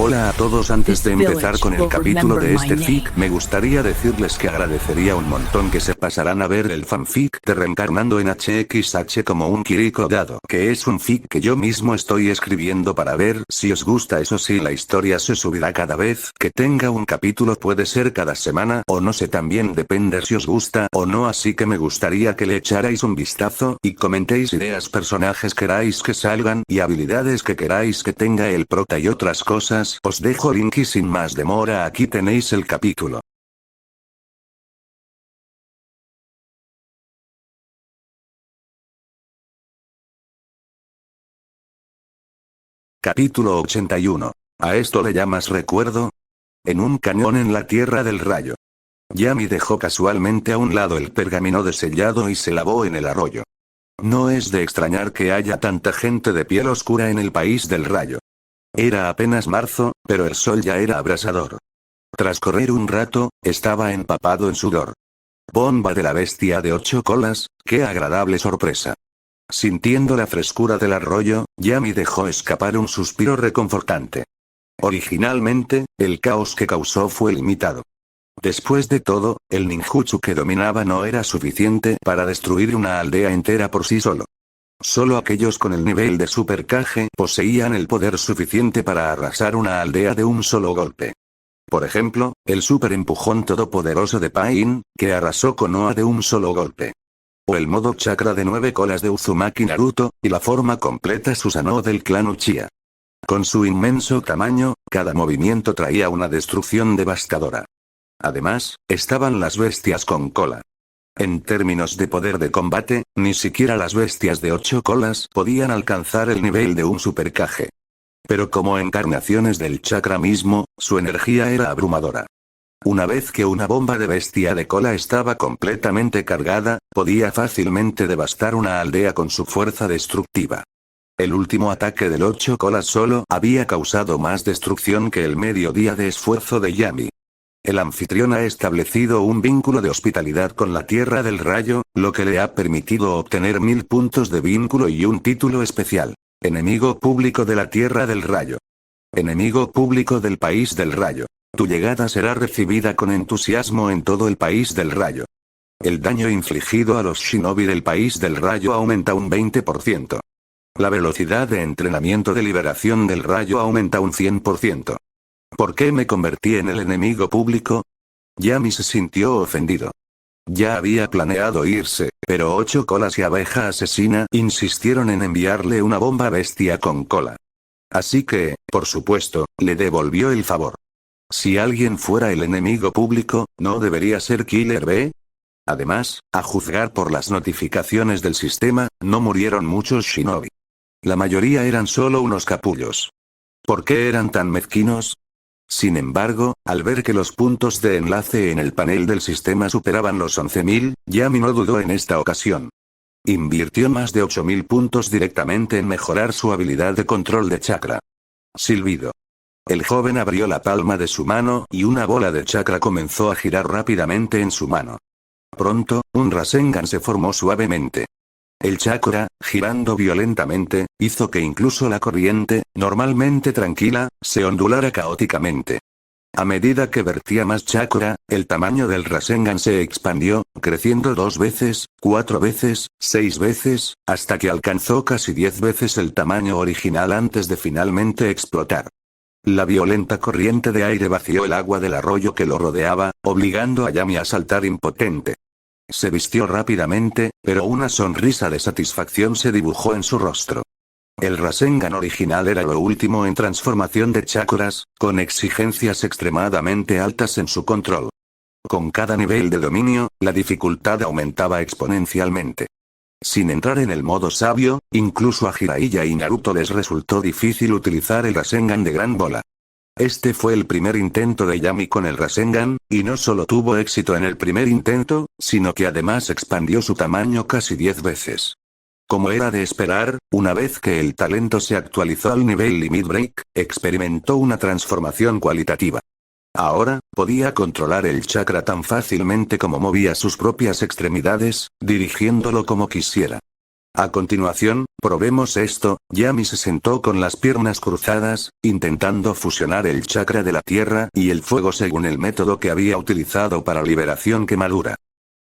Hola a todos, antes de empezar con el capítulo de este fic, me gustaría decirles que agradecería un montón que se pasaran a ver el fanfic de Reencarnando en HXH como un Kiriko, dado que es un fic que yo mismo estoy escribiendo para ver si os gusta. Eso sí, la historia se subirá cada vez que tenga un capítulo, puede ser cada semana o no sé, también depende si os gusta o no, así que me gustaría que le echarais un vistazo y comentéis ideas, personajes queráis que salgan y habilidades que queráis que tenga el prota y otras cosas. Os dejo link y sin más demora aquí tenéis el capítulo. Capítulo 81. ¿A esto le llamas recuerdo? En un cañón en la Tierra del Rayo. Yami dejó casualmente a un lado el pergamino desellado y se lavó en el arroyo. No es de extrañar que haya tanta gente de piel oscura en el país del rayo. Era apenas marzo, pero el sol ya era abrasador. Tras correr un rato, estaba empapado en sudor. Bomba de la bestia de 8 colas, qué agradable sorpresa. Sintiendo la frescura del arroyo, Yami dejó escapar un suspiro reconfortante. Originalmente, el caos que causó fue limitado. Después de todo, el ninjutsu que dominaba no era suficiente para destruir una aldea entera por sí solo. Solo aquellos con el nivel de Super Kage poseían el poder suficiente para arrasar una aldea de un solo golpe. Por ejemplo, el super empujón todopoderoso de Pain, que arrasó Konoha de un solo golpe. O el modo chakra de 9 colas de Uzumaki Naruto, y la forma completa Susanoo del clan Uchiha. Con su inmenso tamaño, cada movimiento traía una destrucción devastadora. Además, estaban las bestias con cola. En términos de poder de combate, ni siquiera las bestias de 8 colas podían alcanzar el nivel de un Super Kage. Pero como encarnaciones del chakra mismo, su energía era abrumadora. Una vez que una bomba de bestia de cola estaba completamente cargada, podía fácilmente devastar una aldea con su fuerza destructiva. El último ataque del 8 colas solo había causado más destrucción que el mediodía de esfuerzo de Yami. El anfitrión ha establecido un vínculo de hospitalidad con la Tierra del Rayo, lo que le ha permitido obtener 1000 puntos de vínculo y un título especial. Enemigo público de la Tierra del Rayo. Enemigo público del país del Rayo. Tu llegada será recibida con entusiasmo en todo el país del Rayo. El daño infligido a los shinobi del país del Rayo aumenta un 20%. La velocidad de entrenamiento de liberación del rayo aumenta un 100%. ¿Por qué me convertí en el enemigo público? Yami se sintió ofendido. Ya había planeado irse, pero 8 colas y abeja asesina insistieron en enviarle una bomba bestia con cola. Así que, por supuesto, le devolvió el favor. Si alguien fuera el enemigo público, ¿no debería ser Killer B? Además, a juzgar por las notificaciones del sistema, no murieron muchos shinobi. La mayoría eran solo unos capullos. ¿Por qué eran tan mezquinos? Sin embargo, al ver que los puntos de enlace en el panel del sistema superaban los 11.000, Yami no dudó en esta ocasión. Invirtió más de 8.000 puntos directamente en mejorar su habilidad de control de chakra. Silbido. El joven abrió la palma de su mano y una bola de chakra comenzó a girar rápidamente en su mano. Pronto, un Rasengan se formó suavemente. El chakra, girando violentamente, hizo que incluso la corriente, normalmente tranquila, se ondulara caóticamente. A medida que vertía más chakra, el tamaño del Rasengan se expandió, creciendo 2 veces, 4 veces, 6 veces, hasta que alcanzó casi 10 veces el tamaño original antes de finalmente explotar. La violenta corriente de aire vació el agua del arroyo que lo rodeaba, obligando a Yami a saltar impotente. Se vistió rápidamente, pero una sonrisa de satisfacción se dibujó en su rostro. El Rasengan original era lo último en transformación de chakras, con exigencias extremadamente altas en su control. Con cada nivel de dominio, la dificultad aumentaba exponencialmente. Sin entrar en el modo sabio, incluso a Jiraiya y Naruto les resultó difícil utilizar el Rasengan de gran bola. Este fue el primer intento de Yami con el Rasengan, y no solo tuvo éxito en el primer intento, sino que además expandió su tamaño casi 10 veces. Como era de esperar, una vez que el talento se actualizó al nivel Limit Break, experimentó una transformación cualitativa. Ahora, podía controlar el chakra tan fácilmente como movía sus propias extremidades, dirigiéndolo como quisiera. A continuación, Probemos esto. Yami se sentó con las piernas cruzadas, intentando fusionar el chakra de la tierra y el fuego según el método que había utilizado para liberación quemadura.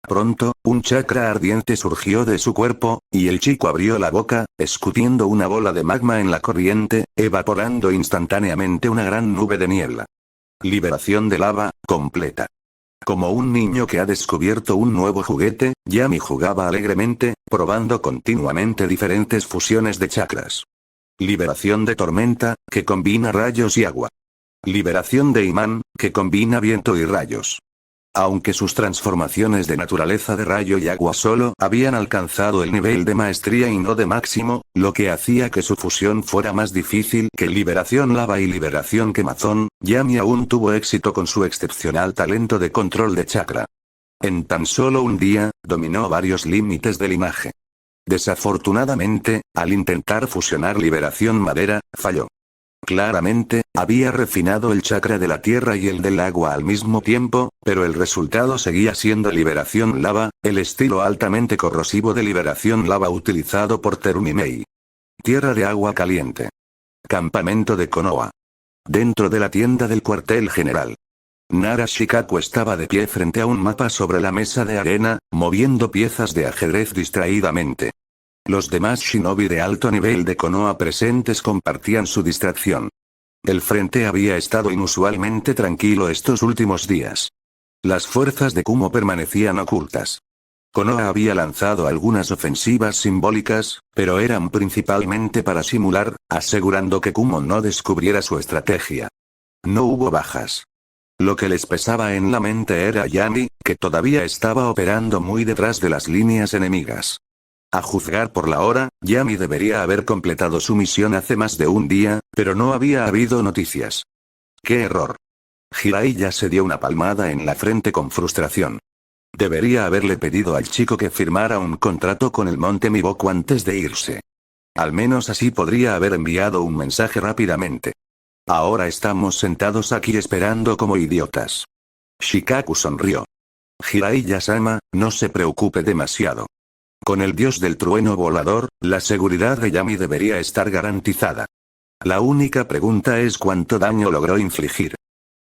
Pronto, un chakra ardiente surgió de su cuerpo, y el chico abrió la boca, escupiendo una bola de magma en la corriente, evaporando instantáneamente una gran nube de niebla. Liberación de lava, completa. Como un niño que ha descubierto un nuevo juguete, Yami jugaba alegremente, probando continuamente diferentes fusiones de chakras. Liberación de tormenta, que combina rayos y agua. Liberación de imán, que combina viento y rayos. Aunque sus transformaciones de naturaleza de rayo y agua solo habían alcanzado el nivel de maestría y no de máximo, lo que hacía que su fusión fuera más difícil que liberación lava y liberación quemazón, Yami aún tuvo éxito con su excepcional talento de control de chakra. En tan solo un día, dominó varios límites del linaje. Desafortunadamente, al intentar fusionar liberación madera, falló. Claramente, había refinado el chakra de la tierra y el del agua al mismo tiempo, pero el resultado seguía siendo liberación lava, el estilo altamente corrosivo de liberación lava utilizado por Terumimei. Tierra de agua caliente. Campamento de Konoha. Dentro de la tienda del cuartel general. Nara Shikaku estaba de pie frente a un mapa sobre la mesa de arena, moviendo piezas de ajedrez distraídamente. Los demás shinobi de alto nivel de Konoha presentes compartían su distracción. El frente había estado inusualmente tranquilo estos últimos días. Las fuerzas de Kumo permanecían ocultas. Konoha había lanzado algunas ofensivas simbólicas, pero eran principalmente para simular, asegurando que Kumo no descubriera su estrategia. No hubo bajas. Lo que les pesaba en la mente era Yami, que todavía estaba operando muy detrás de las líneas enemigas. A juzgar por la hora, Yami debería haber completado su misión hace más de un día, pero no había habido noticias. ¡Qué error! Jiraiya se dio una palmada en la frente con frustración. Debería haberle pedido al chico que firmara un contrato con el Monte Miboku antes de irse. Al menos así podría haber enviado un mensaje rápidamente. Ahora estamos sentados aquí esperando como idiotas. Shikaku sonrió. Jiraiya-sama, no se preocupe demasiado. Con el dios del trueno volador, la seguridad de Yami debería estar garantizada. La única pregunta es cuánto daño logró infligir.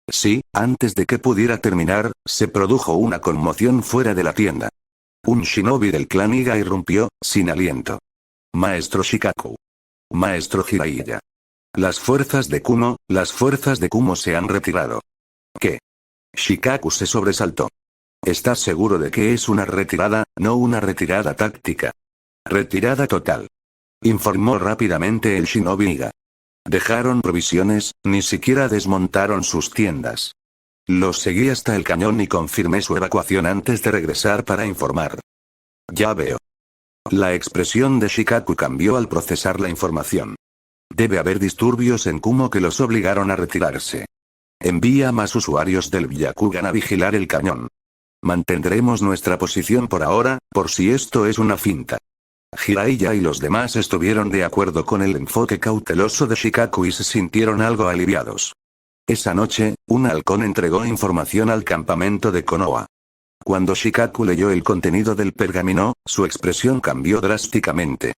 Sí, antes de que pudiera terminar, se produjo una conmoción fuera de la tienda. Un shinobi del clan Iga irrumpió, sin aliento. Maestro Shikaku. Maestro Jiraiya. Las fuerzas de Kumo se han retirado. ¿Qué? Shikaku se sobresaltó. ¿Estás seguro de que es una retirada, no una retirada táctica? Retirada total. Informó rápidamente el shinobi Iga. Dejaron provisiones, ni siquiera desmontaron sus tiendas. Los seguí hasta el cañón y confirmé su evacuación antes de regresar para informar. Ya veo. La expresión de Shikaku cambió al procesar la información. Debe haber disturbios en Kumo que los obligaron a retirarse. Envía más usuarios del Byakugan a vigilar el cañón. Mantendremos nuestra posición por ahora, por si esto es una finta. Jiraiya y los demás estuvieron de acuerdo con el enfoque cauteloso de Shikaku y se sintieron algo aliviados. Esa noche, un halcón entregó información al campamento de Konoha. Cuando Shikaku leyó el contenido del pergamino, su expresión cambió drásticamente.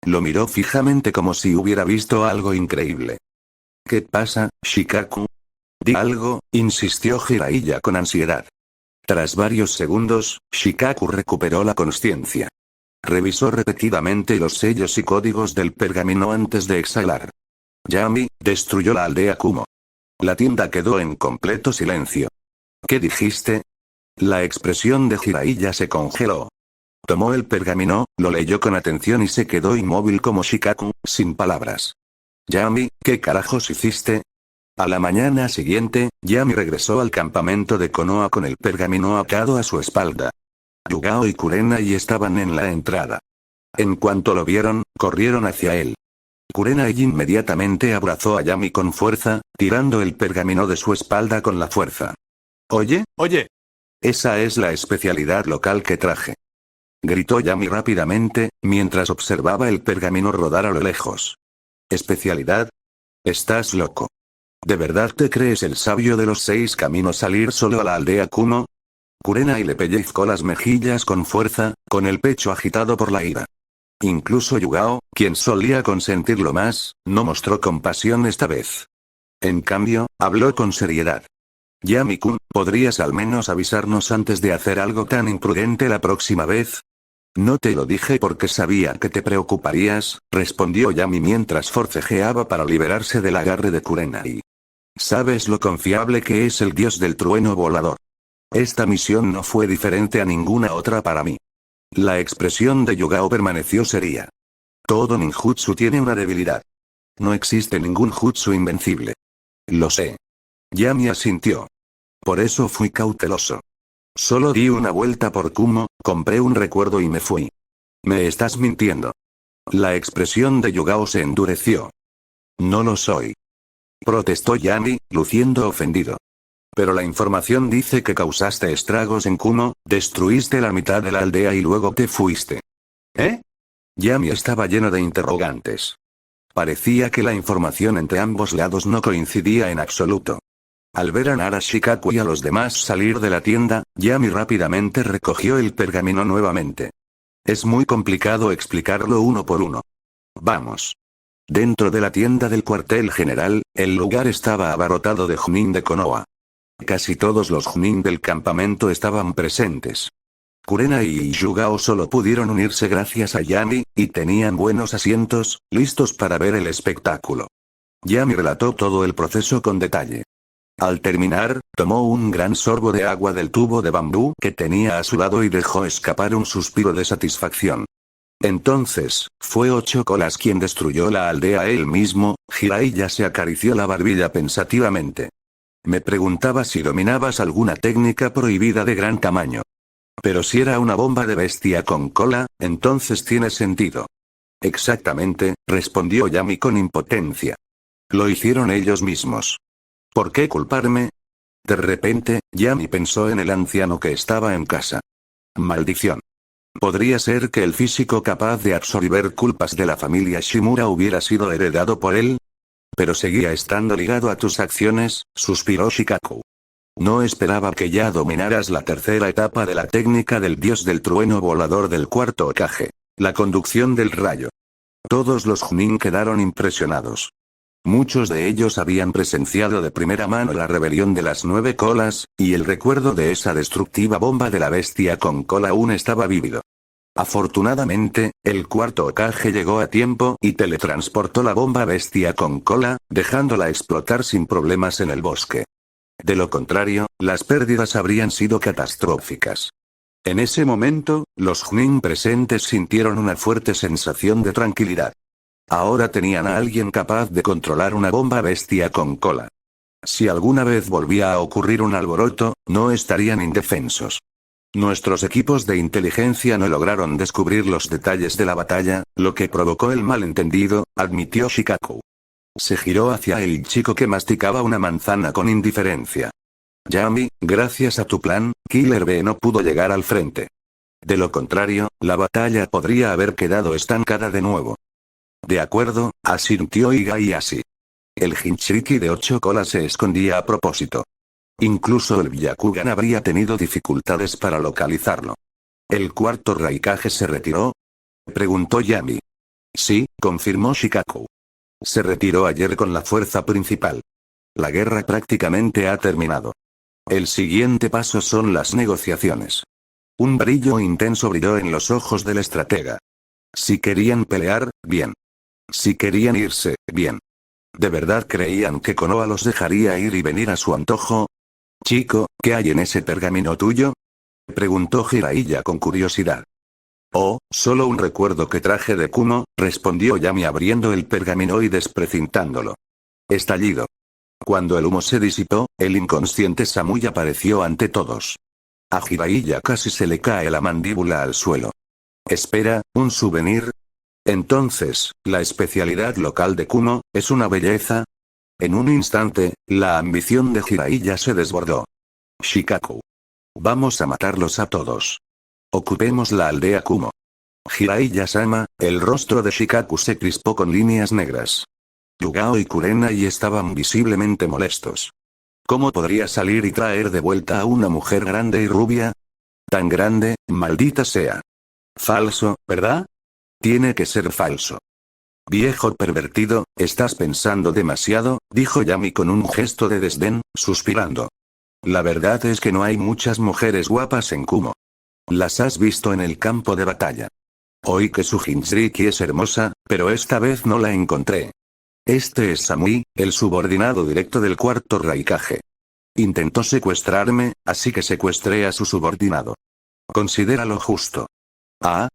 Lo miró fijamente como si hubiera visto algo increíble. ¿Qué pasa, Shikaku? Di algo, insistió Jiraiya con ansiedad. Tras varios segundos, Shikaku recuperó la consciencia. Revisó repetidamente los sellos y códigos del pergamino antes de exhalar. Yami destruyó la aldea Kumo. La tienda quedó en completo silencio. ¿Qué dijiste? La expresión de Jiraiya se congeló. Tomó el pergamino, lo leyó con atención y se quedó inmóvil como Shikaku, sin palabras. Yami, ¿qué carajos hiciste? A la mañana siguiente, Yami regresó al campamento de Konoha con el pergamino atado a su espalda. Yugao y Kurenai estaban en la entrada. En cuanto lo vieron, corrieron hacia él. Kurenai inmediatamente abrazó a Yami con fuerza, tirando el pergamino de su espalda con la fuerza. Oye, esa es la especialidad local que traje. Gritó Yami rápidamente, mientras observaba el pergamino rodar a lo lejos. ¿Especialidad? Estás loco. ¿De verdad te crees el sabio de los 6 caminos al ir solo a la aldea Kumo? Kurenai le pellizcó las mejillas con fuerza, con el pecho agitado por la ira. Incluso Yugao, quien solía consentirlo más, no mostró compasión esta vez. En cambio, habló con seriedad. Yami-kun, ¿podrías al menos avisarnos antes de hacer algo tan imprudente la próxima vez? No te lo dije porque sabía que te preocuparías, respondió Yami mientras forcejeaba para liberarse del agarre de Kurenai. ¿Sabes lo confiable que es el dios del trueno volador? Esta misión no fue diferente a ninguna otra para mí. La expresión de Yugao permaneció seria. Todo ninjutsu tiene una debilidad. No existe ningún jutsu invencible. Lo sé. Yami asintió. Por eso fui cauteloso. Solo di una vuelta por Kumo, compré un recuerdo y me fui. ¿Me estás mintiendo? La expresión de Yugao se endureció. No lo soy. Protestó Yami, luciendo ofendido. Pero la información dice que causaste estragos en Kumo, destruiste la mitad de la aldea y luego te fuiste. ¿Eh? Yami estaba lleno de interrogantes. Parecía que la información entre ambos lados no coincidía en absoluto. Al ver a Nara Shikaku y a los demás salir de la tienda, Yami rápidamente recogió el pergamino nuevamente. Es muy complicado explicarlo uno por uno. Vamos. Dentro de la tienda del cuartel general, el lugar estaba abarrotado de Chunin de Konoha. Casi todos los Chunin del campamento estaban presentes. Kurenai y Yugao solo pudieron unirse gracias a Yami, y tenían buenos asientos, listos para ver el espectáculo. Yami relató todo el proceso con detalle. Al terminar, tomó un gran sorbo de agua del tubo de bambú que tenía a su lado y dejó escapar un suspiro de satisfacción. Entonces, fue Ocho Colas quien destruyó la aldea él mismo. Jiraiya se acarició la barbilla pensativamente. Me preguntaba si dominabas alguna técnica prohibida de gran tamaño. Pero si era una bomba de bestia con cola, entonces tiene sentido. Exactamente, respondió Yami con impotencia. Lo hicieron ellos mismos. ¿Por qué culparme? De repente, Yami pensó en el anciano que estaba en casa. Maldición. ¿Podría ser que el físico capaz de absorber culpas de la familia Shimura hubiera sido heredado por él? Pero seguía estando ligado a tus acciones, suspiró Shikaku. No esperaba que ya dominaras la tercera etapa de la técnica del dios del trueno volador del cuarto Hokage. La conducción del rayo. Todos los Chunin quedaron impresionados. Muchos de ellos habían presenciado de primera mano la rebelión de las 9 colas, y el recuerdo de esa destructiva bomba de la bestia con cola aún estaba vívido. Afortunadamente, el cuarto Hokage llegó a tiempo y teletransportó la bomba bestia con cola, dejándola explotar sin problemas en el bosque. De lo contrario, las pérdidas habrían sido catastróficas. En ese momento, los Chunin presentes sintieron una fuerte sensación de tranquilidad. Ahora tenían a alguien capaz de controlar una bomba bestia con cola. Si alguna vez volvía a ocurrir un alboroto, no estarían indefensos. Nuestros equipos de inteligencia no lograron descubrir los detalles de la batalla, lo que provocó el malentendido, admitió Shikaku. Se giró hacia el chico que masticaba una manzana con indiferencia. Yami, gracias a tu plan, Killer B no pudo llegar al frente. De lo contrario, la batalla podría haber quedado estancada de nuevo. De acuerdo, asintió Higayashi. El Jinchuriki de 8 colas se escondía a propósito. Incluso el Byakugan habría tenido dificultades para localizarlo. ¿El cuarto Raikage se retiró? Preguntó Yami. Sí, confirmó Shikaku. Se retiró ayer con la fuerza principal. La guerra prácticamente ha terminado. El siguiente paso son las negociaciones. Un brillo intenso brilló en los ojos del estratega. Si querían pelear, bien. Si querían irse, bien. ¿De verdad creían que Konoha los dejaría ir y venir a su antojo? Chico, ¿qué hay en ese pergamino tuyo? Preguntó Jiraiya con curiosidad. Oh, solo un recuerdo que traje de Kumo, respondió Yami abriendo el pergamino y desprecintándolo. Estallido. Cuando el humo se disipó, el inconsciente Samui apareció ante todos. A Jiraiya casi se le cae la mandíbula al suelo. Espera, ¿un souvenir? Entonces, ¿la especialidad local de Kumo es una belleza? En un instante, la ambición de Jiraiya se desbordó. Shikaku. Vamos a matarlos a todos. Ocupemos la aldea Kumo. Jiraiya-sama, el rostro de Shikaku se crispó con líneas negras. Yugao y Kurenai estaban visiblemente molestos. ¿Cómo podría salir y traer de vuelta a una mujer grande y rubia? Tan grande, maldita sea. Falso, ¿verdad? Tiene que ser falso. Viejo pervertido, estás pensando demasiado, dijo Yami con un gesto de desdén, suspirando. La verdad es que no hay muchas mujeres guapas en Kumo. Las has visto en el campo de batalla. Oí que su Jinchuriki es hermosa, pero esta vez no la encontré. Este es Samui, el subordinado directo del cuarto Raikage. Intentó secuestrarme, así que secuestré a su subordinado. Considéralo justo. Ah.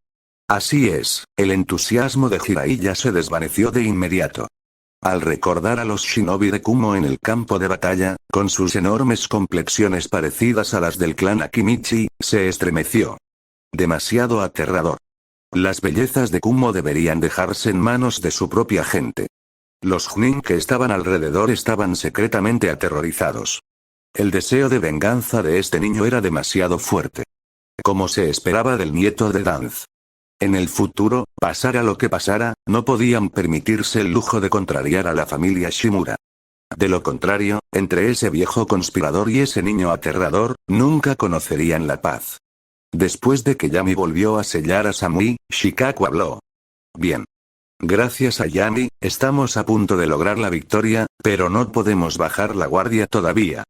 Así es, el entusiasmo de Jiraiya se desvaneció de inmediato. Al recordar a los shinobi de Kumo en el campo de batalla, con sus enormes complexiones parecidas a las del clan Akimichi, se estremeció. Demasiado aterrador. Las bellezas de Kumo deberían dejarse en manos de su propia gente. Los Chunin que estaban alrededor estaban secretamente aterrorizados. El deseo de venganza de este niño era demasiado fuerte. Como se esperaba del nieto de Danz. En el futuro, pasara lo que pasara, no podían permitirse el lujo de contrariar a la familia Shimura. De lo contrario, entre ese viejo conspirador y ese niño aterrador, nunca conocerían la paz. Después de que Yami volvió a sellar a Samui, Shikaku habló. Bien. Gracias a Yami, estamos a punto de lograr la victoria, pero no podemos bajar la guardia todavía.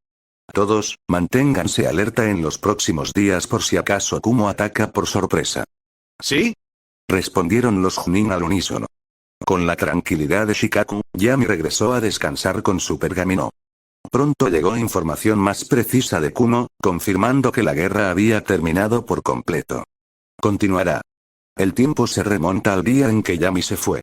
Todos, manténganse alerta en los próximos días por si acaso Kumo ataca por sorpresa. ¿Sí? Respondieron los Chunin al unísono. Con la tranquilidad de Shikaku, Yami regresó a descansar con su pergamino. Pronto llegó información más precisa de Kumo, confirmando que la guerra había terminado por completo. Continuará. El tiempo se remonta al día en que Yami se fue.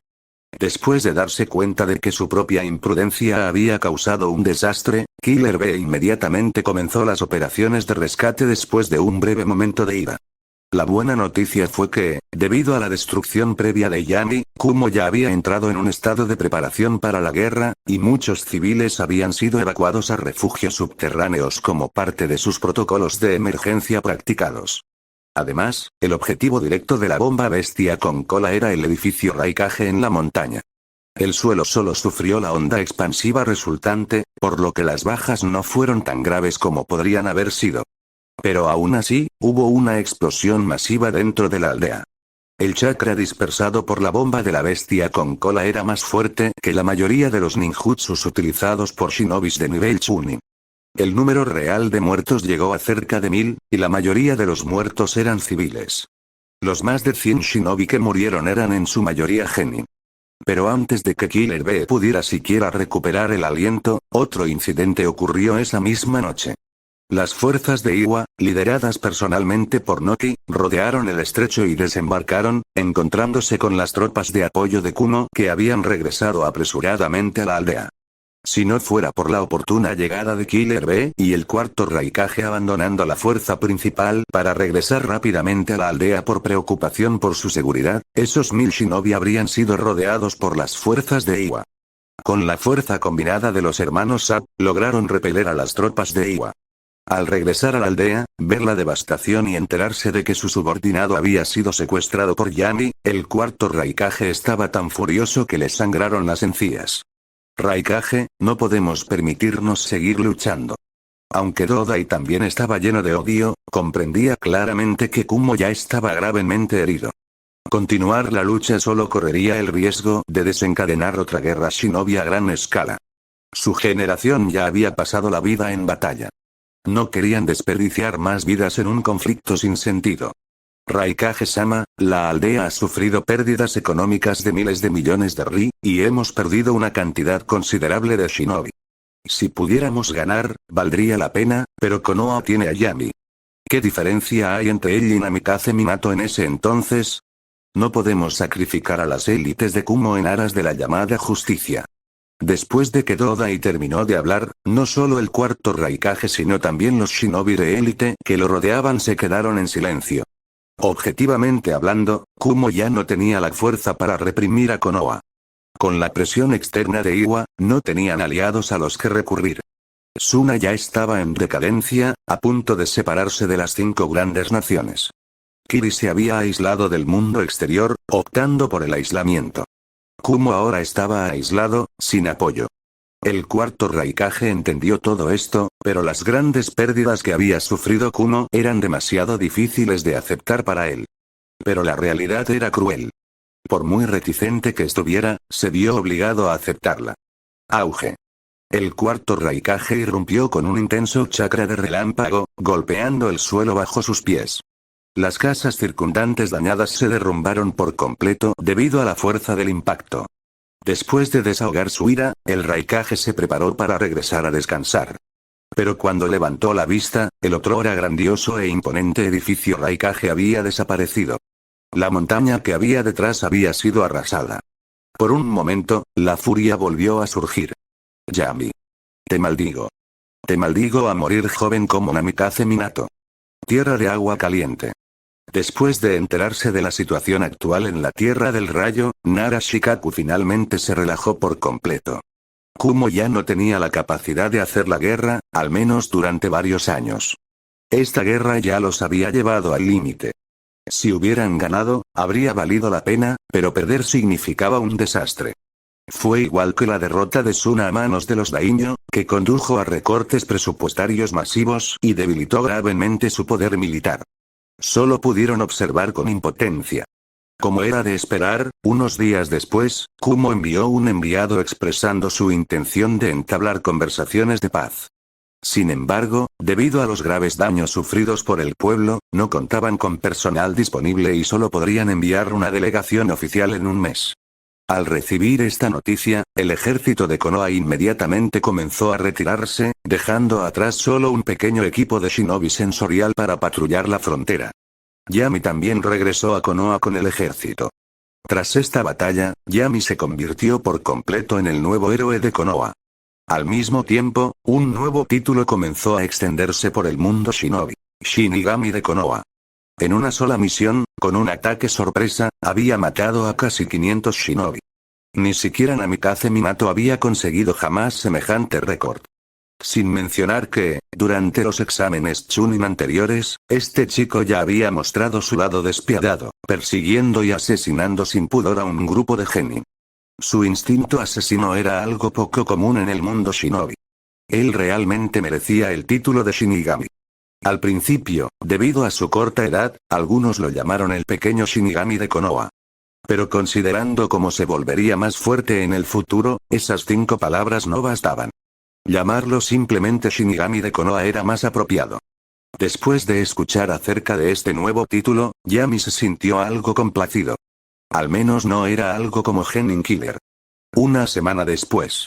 Después de darse cuenta de que su propia imprudencia había causado un desastre, Killer Bee inmediatamente comenzó las operaciones de rescate después de un breve momento de ira. La buena noticia fue que, debido a la destrucción previa de Yami, Kumo ya había entrado en un estado de preparación para la guerra, y muchos civiles habían sido evacuados a refugios subterráneos como parte de sus protocolos de emergencia practicados. Además, el objetivo directo de la bomba bestia con cola era el edificio Raikage en la montaña. El suelo solo sufrió la onda expansiva resultante, por lo que las bajas no fueron tan graves como podrían haber sido. Pero aún así, hubo una explosión masiva dentro de la aldea. El chakra dispersado por la bomba de la bestia con cola era más fuerte que la mayoría de los ninjutsus utilizados por shinobis de nivel Chunin. El número real de muertos llegó a cerca de 1000, y la mayoría de los muertos eran civiles. Los más de 100 shinobi que murieron eran en su mayoría genin. Pero antes de que Killer Bee pudiera siquiera recuperar el aliento, otro incidente ocurrió esa misma noche. Las fuerzas de Iwa, lideradas personalmente por Noki, rodearon el estrecho y desembarcaron, encontrándose con las tropas de apoyo de Kumo que habían regresado apresuradamente a la aldea. Si no fuera por la oportuna llegada de Killer Bee y el cuarto Raikage abandonando la fuerza principal para regresar rápidamente a la aldea por preocupación por su seguridad, esos 1000 shinobi habrían sido rodeados por las fuerzas de Iwa. Con la fuerza combinada de los hermanos Sap, lograron repeler a las tropas de Iwa. Al regresar a la aldea, ver la devastación y enterarse de que su subordinado había sido secuestrado por Yami, el cuarto Raikage estaba tan furioso que le sangraron las encías. Raikage, no podemos permitirnos seguir luchando. Aunque Dodai también estaba lleno de odio, comprendía claramente que Kumo ya estaba gravemente herido. Continuar la lucha solo correría el riesgo de desencadenar otra guerra shinobi a gran escala. Su generación ya había pasado la vida en batalla. No querían desperdiciar más vidas en un conflicto sin sentido. Raikage-sama, la aldea ha sufrido pérdidas económicas de miles de millones de ri, y hemos perdido una cantidad considerable de shinobi. Si pudiéramos ganar, valdría la pena, pero Konoha tiene a Yami. ¿Qué diferencia hay entre él y Namikaze Minato en ese entonces? No podemos sacrificar a las élites de Kumo en aras de la llamada justicia. Después de que Dodai terminó de hablar, no solo el cuarto Raikage sino también los shinobi de élite que lo rodeaban se quedaron en silencio. Objetivamente hablando, Kumo ya no tenía la fuerza para reprimir a Konoha. Con la presión externa de Iwa, no tenían aliados a los que recurrir. Suna ya estaba en decadencia, a punto de separarse de las 5 grandes naciones. Kiri se había aislado del mundo exterior, optando por el aislamiento. Kumo ahora estaba aislado, sin apoyo. El cuarto Raikage entendió todo esto, pero las grandes pérdidas que había sufrido Kumo eran demasiado difíciles de aceptar para él. Pero la realidad era cruel. Por muy reticente que estuviera, se vio obligado a aceptarla. Auge. El cuarto Raikage irrumpió con un intenso chakra de relámpago, golpeando el suelo bajo sus pies. Las casas circundantes dañadas se derrumbaron por completo debido a la fuerza del impacto. Después de desahogar su ira, el Raikage se preparó para regresar a descansar. Pero cuando levantó la vista, el otrora grandioso e imponente edificio Raikage había desaparecido. La montaña que había detrás había sido arrasada. Por un momento, la furia volvió a surgir. Yami. Te maldigo. Te maldigo a morir joven como Namikaze Minato. Tierra de agua caliente. Después de enterarse de la situación actual en la Tierra del Rayo, Nara Shikaku finalmente se relajó por completo. Kumo ya no tenía la capacidad de hacer la guerra, al menos durante varios años. Esta guerra ya los había llevado al límite. Si hubieran ganado, habría valido la pena, pero perder significaba un desastre. Fue igual que la derrota de Suna a manos de los Daimyo, que condujo a recortes presupuestarios masivos y debilitó gravemente su poder militar. Solo pudieron observar con impotencia. Como era de esperar, unos días después, Kumo envió un enviado expresando su intención de entablar conversaciones de paz. Sin embargo, debido a los graves daños sufridos por el pueblo, no contaban con personal disponible y solo podrían enviar una delegación oficial en un mes. Al recibir esta noticia, el ejército de Konoha inmediatamente comenzó a retirarse, dejando atrás solo un pequeño equipo de shinobi sensorial para patrullar la frontera. Yami también regresó a Konoha con el ejército. Tras esta batalla, Yami se convirtió por completo en el nuevo héroe de Konoha. Al mismo tiempo, un nuevo título comenzó a extenderse por el mundo shinobi. Shinigami de Konoha. En una sola misión, con un ataque sorpresa, había matado a casi 500 shinobi. Ni siquiera Namikaze Minato había conseguido jamás semejante récord. Sin mencionar que, durante los exámenes Chunin anteriores, este chico ya había mostrado su lado despiadado, persiguiendo y asesinando sin pudor a un grupo de genin. Su instinto asesino era algo poco común en el mundo shinobi. Él realmente merecía el título de Shinigami. Al principio, debido a su corta edad, algunos lo llamaron el pequeño Shinigami de Konoha. Pero considerando cómo se volvería más fuerte en el futuro, esas 5 palabras no bastaban. Llamarlo simplemente Shinigami de Konoha era más apropiado. Después de escuchar acerca de este nuevo título, Yami se sintió algo complacido. Al menos no era algo como Genin Killer. Una semana después,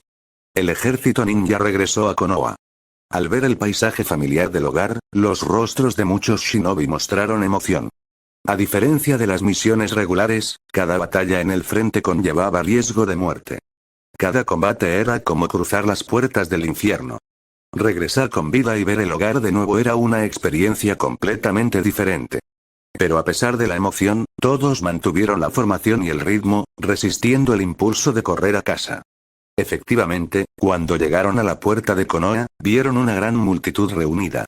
el ejército ninja regresó a Konoha. Al ver el paisaje familiar del hogar, los rostros de muchos shinobi mostraron emoción. A diferencia de las misiones regulares, cada batalla en el frente conllevaba riesgo de muerte. Cada combate era como cruzar las puertas del infierno. Regresar con vida y ver el hogar de nuevo era una experiencia completamente diferente. Pero a pesar de la emoción, todos mantuvieron la formación y el ritmo, resistiendo el impulso de correr a casa. Efectivamente, cuando llegaron a la puerta de Konoha, vieron una gran multitud reunida.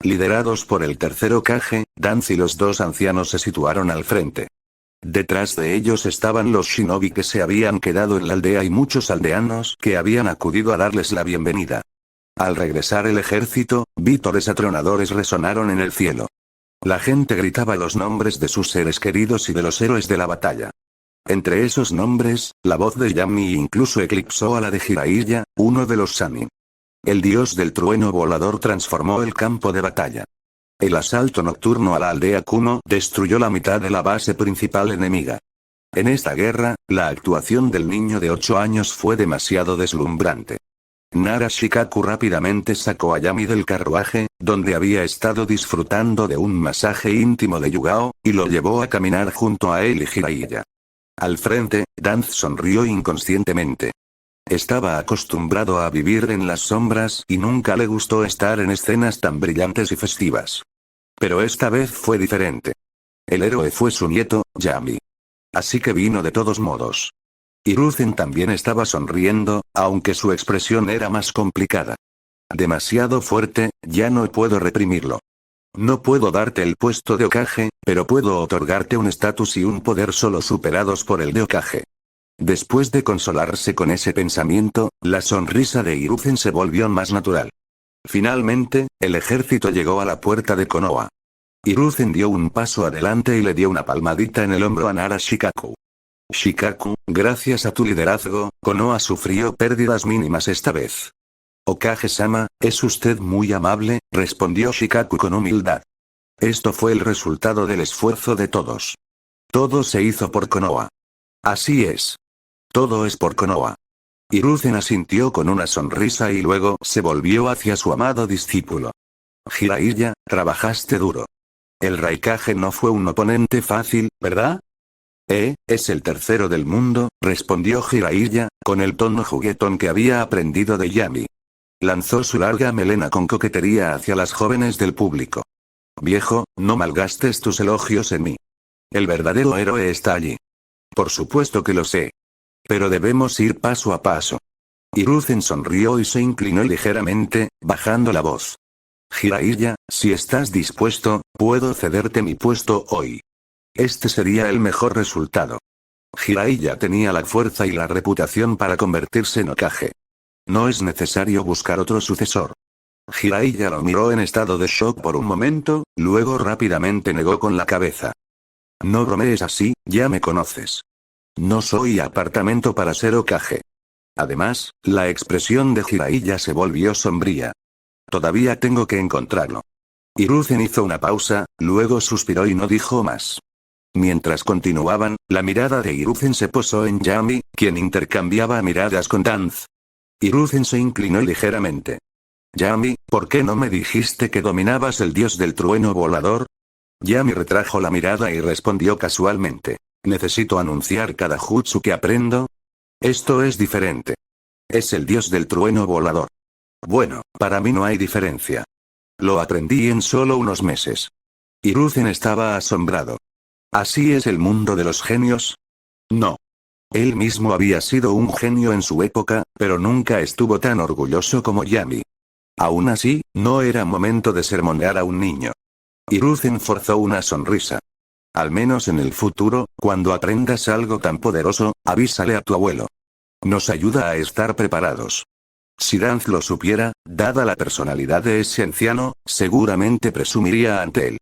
Liderados por el tercero Kage, Danz y los 2 ancianos se situaron al frente. Detrás de ellos estaban los shinobi que se habían quedado en la aldea y muchos aldeanos que habían acudido a darles la bienvenida. Al regresar el ejército, vítores atronadores resonaron en el cielo. La gente gritaba los nombres de sus seres queridos y de los héroes de la batalla. Entre esos nombres, la voz de Yami incluso eclipsó a la de Jiraiya, uno de los Sanin. El dios del trueno volador transformó el campo de batalla. El asalto nocturno a la aldea Kumo destruyó la mitad de la base principal enemiga. En esta guerra, la actuación del niño de 8 años fue demasiado deslumbrante. Nara Shikaku rápidamente sacó a Yami del carruaje, donde había estado disfrutando de un masaje íntimo de Yugao, y lo llevó a caminar junto a él y Jiraiya. Al frente, Danz sonrió inconscientemente. Estaba acostumbrado a vivir en las sombras y nunca le gustó estar en escenas tan brillantes y festivas. Pero esta vez fue diferente. El héroe fue su nieto, Yami. Así que vino de todos modos. Hiruzen también estaba sonriendo, aunque su expresión era más complicada. Demasiado fuerte, ya no puedo reprimirlo. No puedo darte el puesto de Hokage, pero puedo otorgarte un estatus y un poder solo superados por el de Hokage. Después de consolarse con ese pensamiento, la sonrisa de Hiruzen se volvió más natural. Finalmente, el ejército llegó a la puerta de Konoha. Hiruzen dio un paso adelante y le dio una palmadita en el hombro a Nara Shikaku. Shikaku, gracias a tu liderazgo, Konoha sufrió pérdidas mínimas esta vez. Okage-sama, es usted muy amable, respondió Shikaku con humildad. Esto fue el resultado del esfuerzo de todos. Todo se hizo por Konoha. Así es. Todo es por Konoha. Hiruzen asintió con una sonrisa y luego se volvió hacia su amado discípulo. Jiraiya, trabajaste duro. El Raikage no fue un oponente fácil, ¿verdad? Es el tercero del mundo, respondió Jiraiya, con el tono juguetón que había aprendido de Yami. Lanzó su larga melena con coquetería hacia las jóvenes del público. Viejo, no malgastes tus elogios en mí. El verdadero héroe está allí. Por supuesto que lo sé. Pero debemos ir paso a paso. Hiruzen sonrió y se inclinó ligeramente, bajando la voz. Jiraiya, si estás dispuesto, puedo cederte mi puesto hoy. Este sería el mejor resultado. Jiraiya tenía la fuerza y la reputación para convertirse en Hokage. No es necesario buscar otro sucesor. Jiraiya lo miró en estado de shock por un momento, luego rápidamente negó con la cabeza. No bromees así, ya me conoces. No soy apartamento para ser Hokage. Además, la expresión de Jiraiya se volvió sombría. Todavía tengo que encontrarlo. Hiruzen hizo una pausa, luego suspiró y no dijo más. Mientras continuaban, la mirada de Hiruzen se posó en Yami, quien intercambiaba miradas con Danz. Hiruzen se inclinó ligeramente. Yami, ¿por qué no me dijiste que dominabas el dios del trueno volador? Yami retrajo la mirada y respondió casualmente. ¿Necesito anunciar cada jutsu que aprendo? Esto es diferente. Es el dios del trueno volador. Bueno, para mí no hay diferencia. Lo aprendí en solo unos meses. Hiruzen estaba asombrado. ¿Así es el mundo de los genios? No. Él mismo había sido un genio en su época, pero nunca estuvo tan orgulloso como Yami. Aún así, no era momento de sermonear a un niño. Hiruzen forzó una sonrisa. Al menos en el futuro, cuando aprendas algo tan poderoso, avísale a tu abuelo. Nos ayuda a estar preparados. Si Danz lo supiera, dada la personalidad de ese anciano, seguramente presumiría ante él.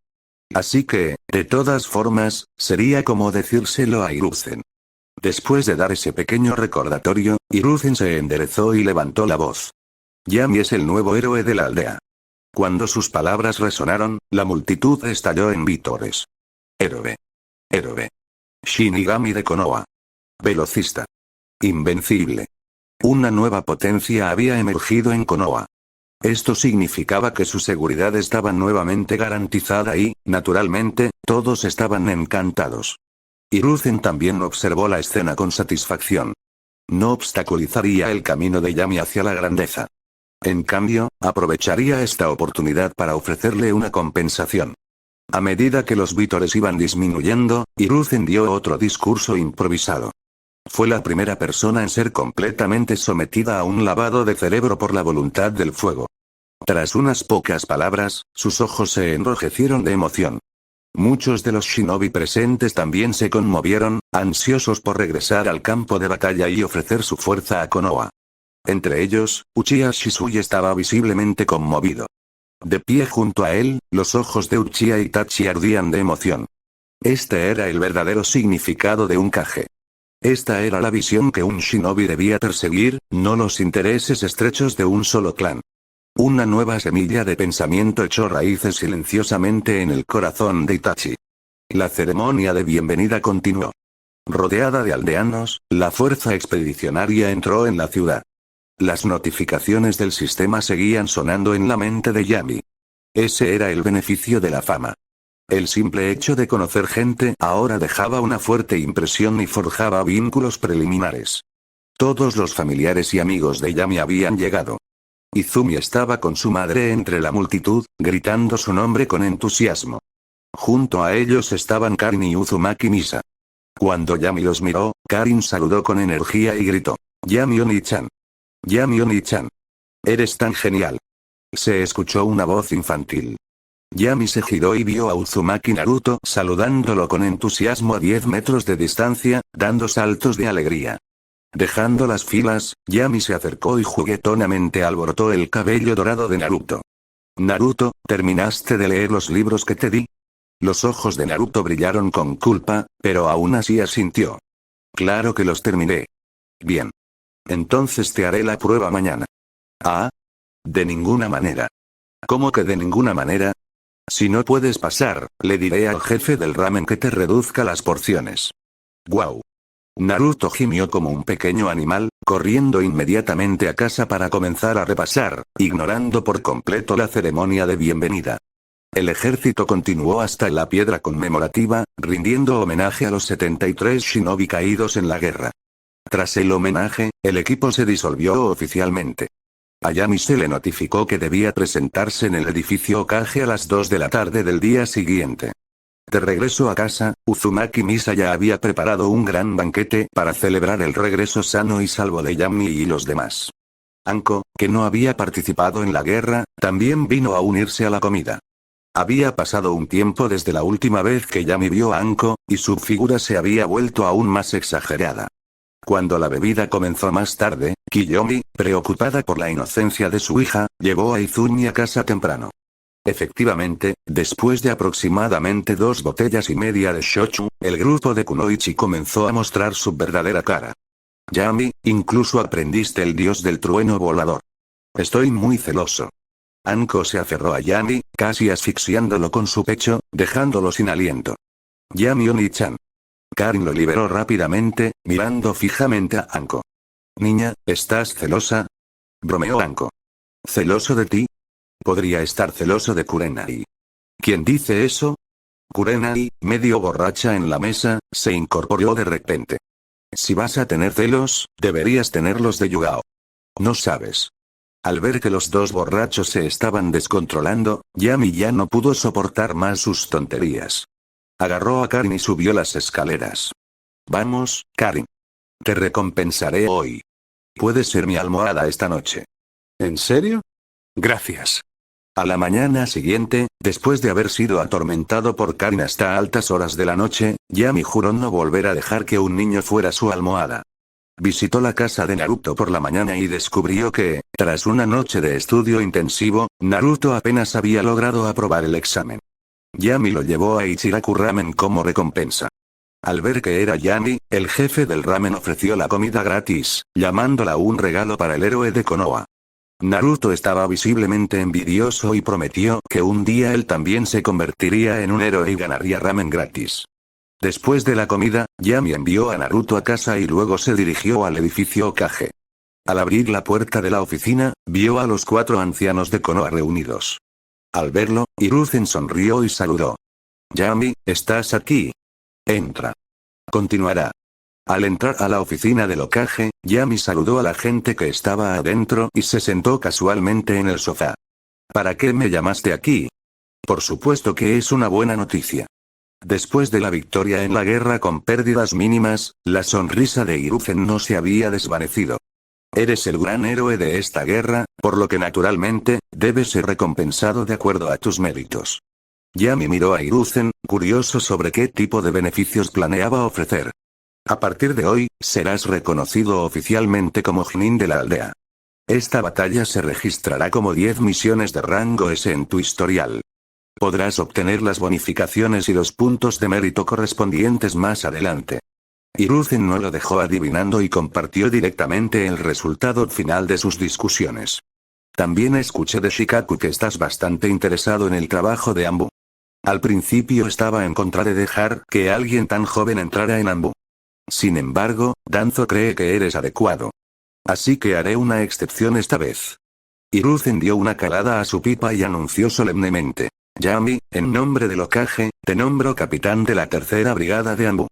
Así que, de todas formas, sería como decírselo a Hiruzen. Después de dar ese pequeño recordatorio, Hiruzen se enderezó y levantó la voz. Yami es el nuevo héroe de la aldea. Cuando sus palabras resonaron, la multitud estalló en vítores. Héroe. Héroe. Shinigami de Konoha. Velocista. Invencible. Una nueva potencia había emergido en Konoha. Esto significaba que su seguridad estaba nuevamente garantizada y, naturalmente, todos estaban encantados. Hiruzen también observó la escena con satisfacción. No obstaculizaría el camino de Yami hacia la grandeza. En cambio, aprovecharía esta oportunidad para ofrecerle una compensación. A medida que los vítores iban disminuyendo, Hiruzen dio otro discurso improvisado. Fue la primera persona en ser completamente sometida a un lavado de cerebro por la voluntad del fuego. Tras unas pocas palabras, sus ojos se enrojecieron de emoción. Muchos de los shinobi presentes también se conmovieron, ansiosos por regresar al campo de batalla y ofrecer su fuerza a Konoha. Entre ellos, Uchiha Shisui estaba visiblemente conmovido. De pie junto a él, los ojos de Uchiha Itachi ardían de emoción. Este era el verdadero significado de un Kage. Esta era la visión que un shinobi debía perseguir, no los intereses estrechos de un solo clan. Una nueva semilla de pensamiento echó raíces silenciosamente en el corazón de Itachi. La ceremonia de bienvenida continuó. Rodeada de aldeanos, la fuerza expedicionaria entró en la ciudad. Las notificaciones del sistema seguían sonando en la mente de Yami. Ese era el beneficio de la fama. El simple hecho de conocer gente ahora dejaba una fuerte impresión y forjaba vínculos preliminares. Todos los familiares y amigos de Yami habían llegado. Izumi estaba con su madre entre la multitud, gritando su nombre con entusiasmo. Junto a ellos estaban Karin y Uzumaki Misa. Cuando Yami los miró, Karin saludó con energía y gritó: «Yami Oni-chan. Yami Oni-chan. Eres tan genial». Se escuchó una voz infantil. Yami se giró y vio a Uzumaki Naruto saludándolo con entusiasmo a 10 metros de distancia, dando saltos de alegría. Dejando las filas, Yami se acercó y juguetonamente alborotó el cabello dorado de Naruto. «Naruto, ¿terminaste de leer los libros que te di?» Los ojos de Naruto brillaron con culpa, pero aún así asintió. Claro que los terminé. Bien. Entonces te haré la prueba mañana. Ah. De ninguna manera. ¿Cómo que de ninguna manera? Si no puedes pasar, le diré al jefe del ramen que te reduzca las porciones. Guau. Naruto gimió como un pequeño animal, corriendo inmediatamente a casa para comenzar a repasar, ignorando por completo la ceremonia de bienvenida. El ejército continuó hasta la piedra conmemorativa, rindiendo homenaje a los 73 shinobi caídos en la guerra. Tras el homenaje, el equipo se disolvió oficialmente. A Yami se le notificó que debía presentarse en el edificio Hokage a las 2 de la tarde del día siguiente. De regreso a casa, Uzumaki Misa ya había preparado un gran banquete para celebrar el regreso sano y salvo de Yami y los demás. Anko, que no había participado en la guerra, también vino a unirse a la comida. Había pasado un tiempo desde la última vez que Yami vio a Anko, y su figura se había vuelto aún más exagerada. Cuando la bebida comenzó más tarde, Kiyomi, preocupada por la inocencia de su hija, llevó a Izumi a casa temprano. Efectivamente, después de aproximadamente 2 botellas y media de shochu, el grupo de Kunoichi comenzó a mostrar su verdadera cara. Yami, incluso aprendiste el dios del trueno volador. Estoy muy celoso. Anko se aferró a Yami, casi asfixiándolo con su pecho, dejándolo sin aliento. Yami Oni-chan. Karin lo liberó rápidamente, mirando fijamente a Anko. Niña, ¿estás celosa? Bromeó Anko. ¿Celoso de ti? Podría estar celoso de Kurenai. ¿Quién dice eso? Kurenai, medio borracha en la mesa, se incorporó de repente. Si vas a tener celos, deberías tenerlos de Yugao. No sabes. Al ver que los dos borrachos se estaban descontrolando, Yami ya no pudo soportar más sus tonterías. Agarró a Karin y subió las escaleras. Vamos, Karin. Te recompensaré hoy. Puedes ser mi almohada esta noche. ¿En serio? Gracias. A la mañana siguiente, después de haber sido atormentado por Karin hasta altas horas de la noche, Yami juró no volver a dejar que un niño fuera su almohada. Visitó la casa de Naruto por la mañana y descubrió que, tras una noche de estudio intensivo, Naruto apenas había logrado aprobar el examen. Yami lo llevó a Ichiraku Ramen como recompensa. Al ver que era Yami, el jefe del ramen ofreció la comida gratis, llamándola un regalo para el héroe de Konoha. Naruto estaba visiblemente envidioso y prometió que un día él también se convertiría en un héroe y ganaría ramen gratis. Después de la comida, Yami envió a Naruto a casa y luego se dirigió al edificio Hokage. Al abrir la puerta de la oficina, vio a los 4 ancianos de Konoha reunidos. Al verlo, Hiruzen sonrió y saludó. Yami, ¿estás aquí? Entra. Continuará. Al entrar a la oficina del Hokage, Yami saludó a la gente que estaba adentro y se sentó casualmente en el sofá. ¿Para qué me llamaste aquí? Por supuesto que es una buena noticia. Después de la victoria en la guerra con pérdidas mínimas, la sonrisa de Hiruzen no se había desvanecido. Eres el gran héroe de esta guerra, por lo que naturalmente, debes ser recompensado de acuerdo a tus méritos. Yami miró a Hiruzen, curioso sobre qué tipo de beneficios planeaba ofrecer. A partir de hoy, serás reconocido oficialmente como Chunin de la aldea. Esta batalla se registrará como 10 misiones de rango S en tu historial. Podrás obtener las bonificaciones y los puntos de mérito correspondientes más adelante. Hiruzen no lo dejó adivinando y compartió directamente el resultado final de sus discusiones. También escuché de Shikaku que estás bastante interesado en el trabajo de Anbu. Al principio estaba en contra de dejar que alguien tan joven entrara en Anbu. Sin embargo, Danzo cree que eres adecuado. Así que haré una excepción esta vez. Hiruzen dio una calada a su pipa y anunció solemnemente. Yami, en nombre del Hokage, te nombro capitán de la 3ª brigada de Anbu.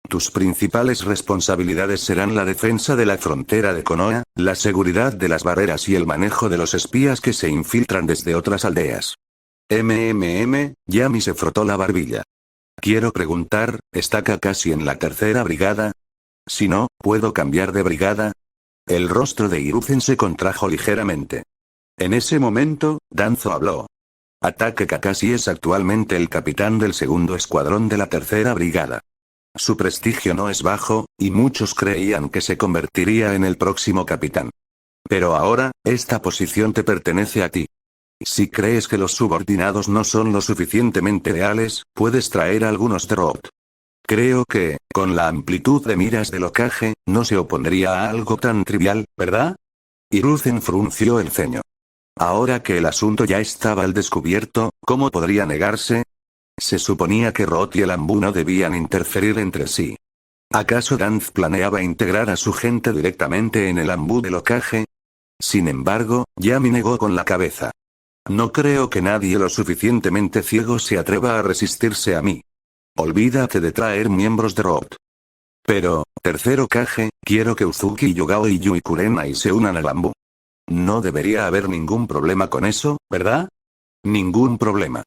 Tus principales responsabilidades serán la defensa de la frontera de Konoha, la seguridad de las barreras y el manejo de los espías que se infiltran desde otras aldeas. Yami se frotó la barbilla. Quiero preguntar, ¿está Kakashi en la 3ª brigada? Si no, ¿puedo cambiar de brigada? El rostro de Hiruzen se contrajo ligeramente. En ese momento, Danzo habló. Ataque Kakashi es actualmente el capitán del 2º escuadrón de la 3ª brigada. Su prestigio no es bajo, y muchos creían que se convertiría en el próximo capitán. Pero ahora, esta posición te pertenece a ti. Si crees que los subordinados no son lo suficientemente leales, puedes traer algunos de Roth. Creo que, con la amplitud de miras del Hokage, no se opondría a algo tan trivial, ¿verdad? Hiruzen frunció el ceño. Ahora que el asunto ya estaba al descubierto, ¿cómo podría negarse? Se suponía que Roth y el Anbu no debían interferir entre sí. ¿Acaso Danz planeaba integrar a su gente directamente en el Anbu del Hokage? Sin embargo, Yami negó con la cabeza. No creo que nadie lo suficientemente ciego se atreva a resistirse a mí. Olvídate de traer miembros de Roth. Pero, tercer Hokage, quiero que Uzuki Yugao y Yui Kurenai se unan al Anbu. No debería haber ningún problema con eso, ¿verdad? Ningún problema.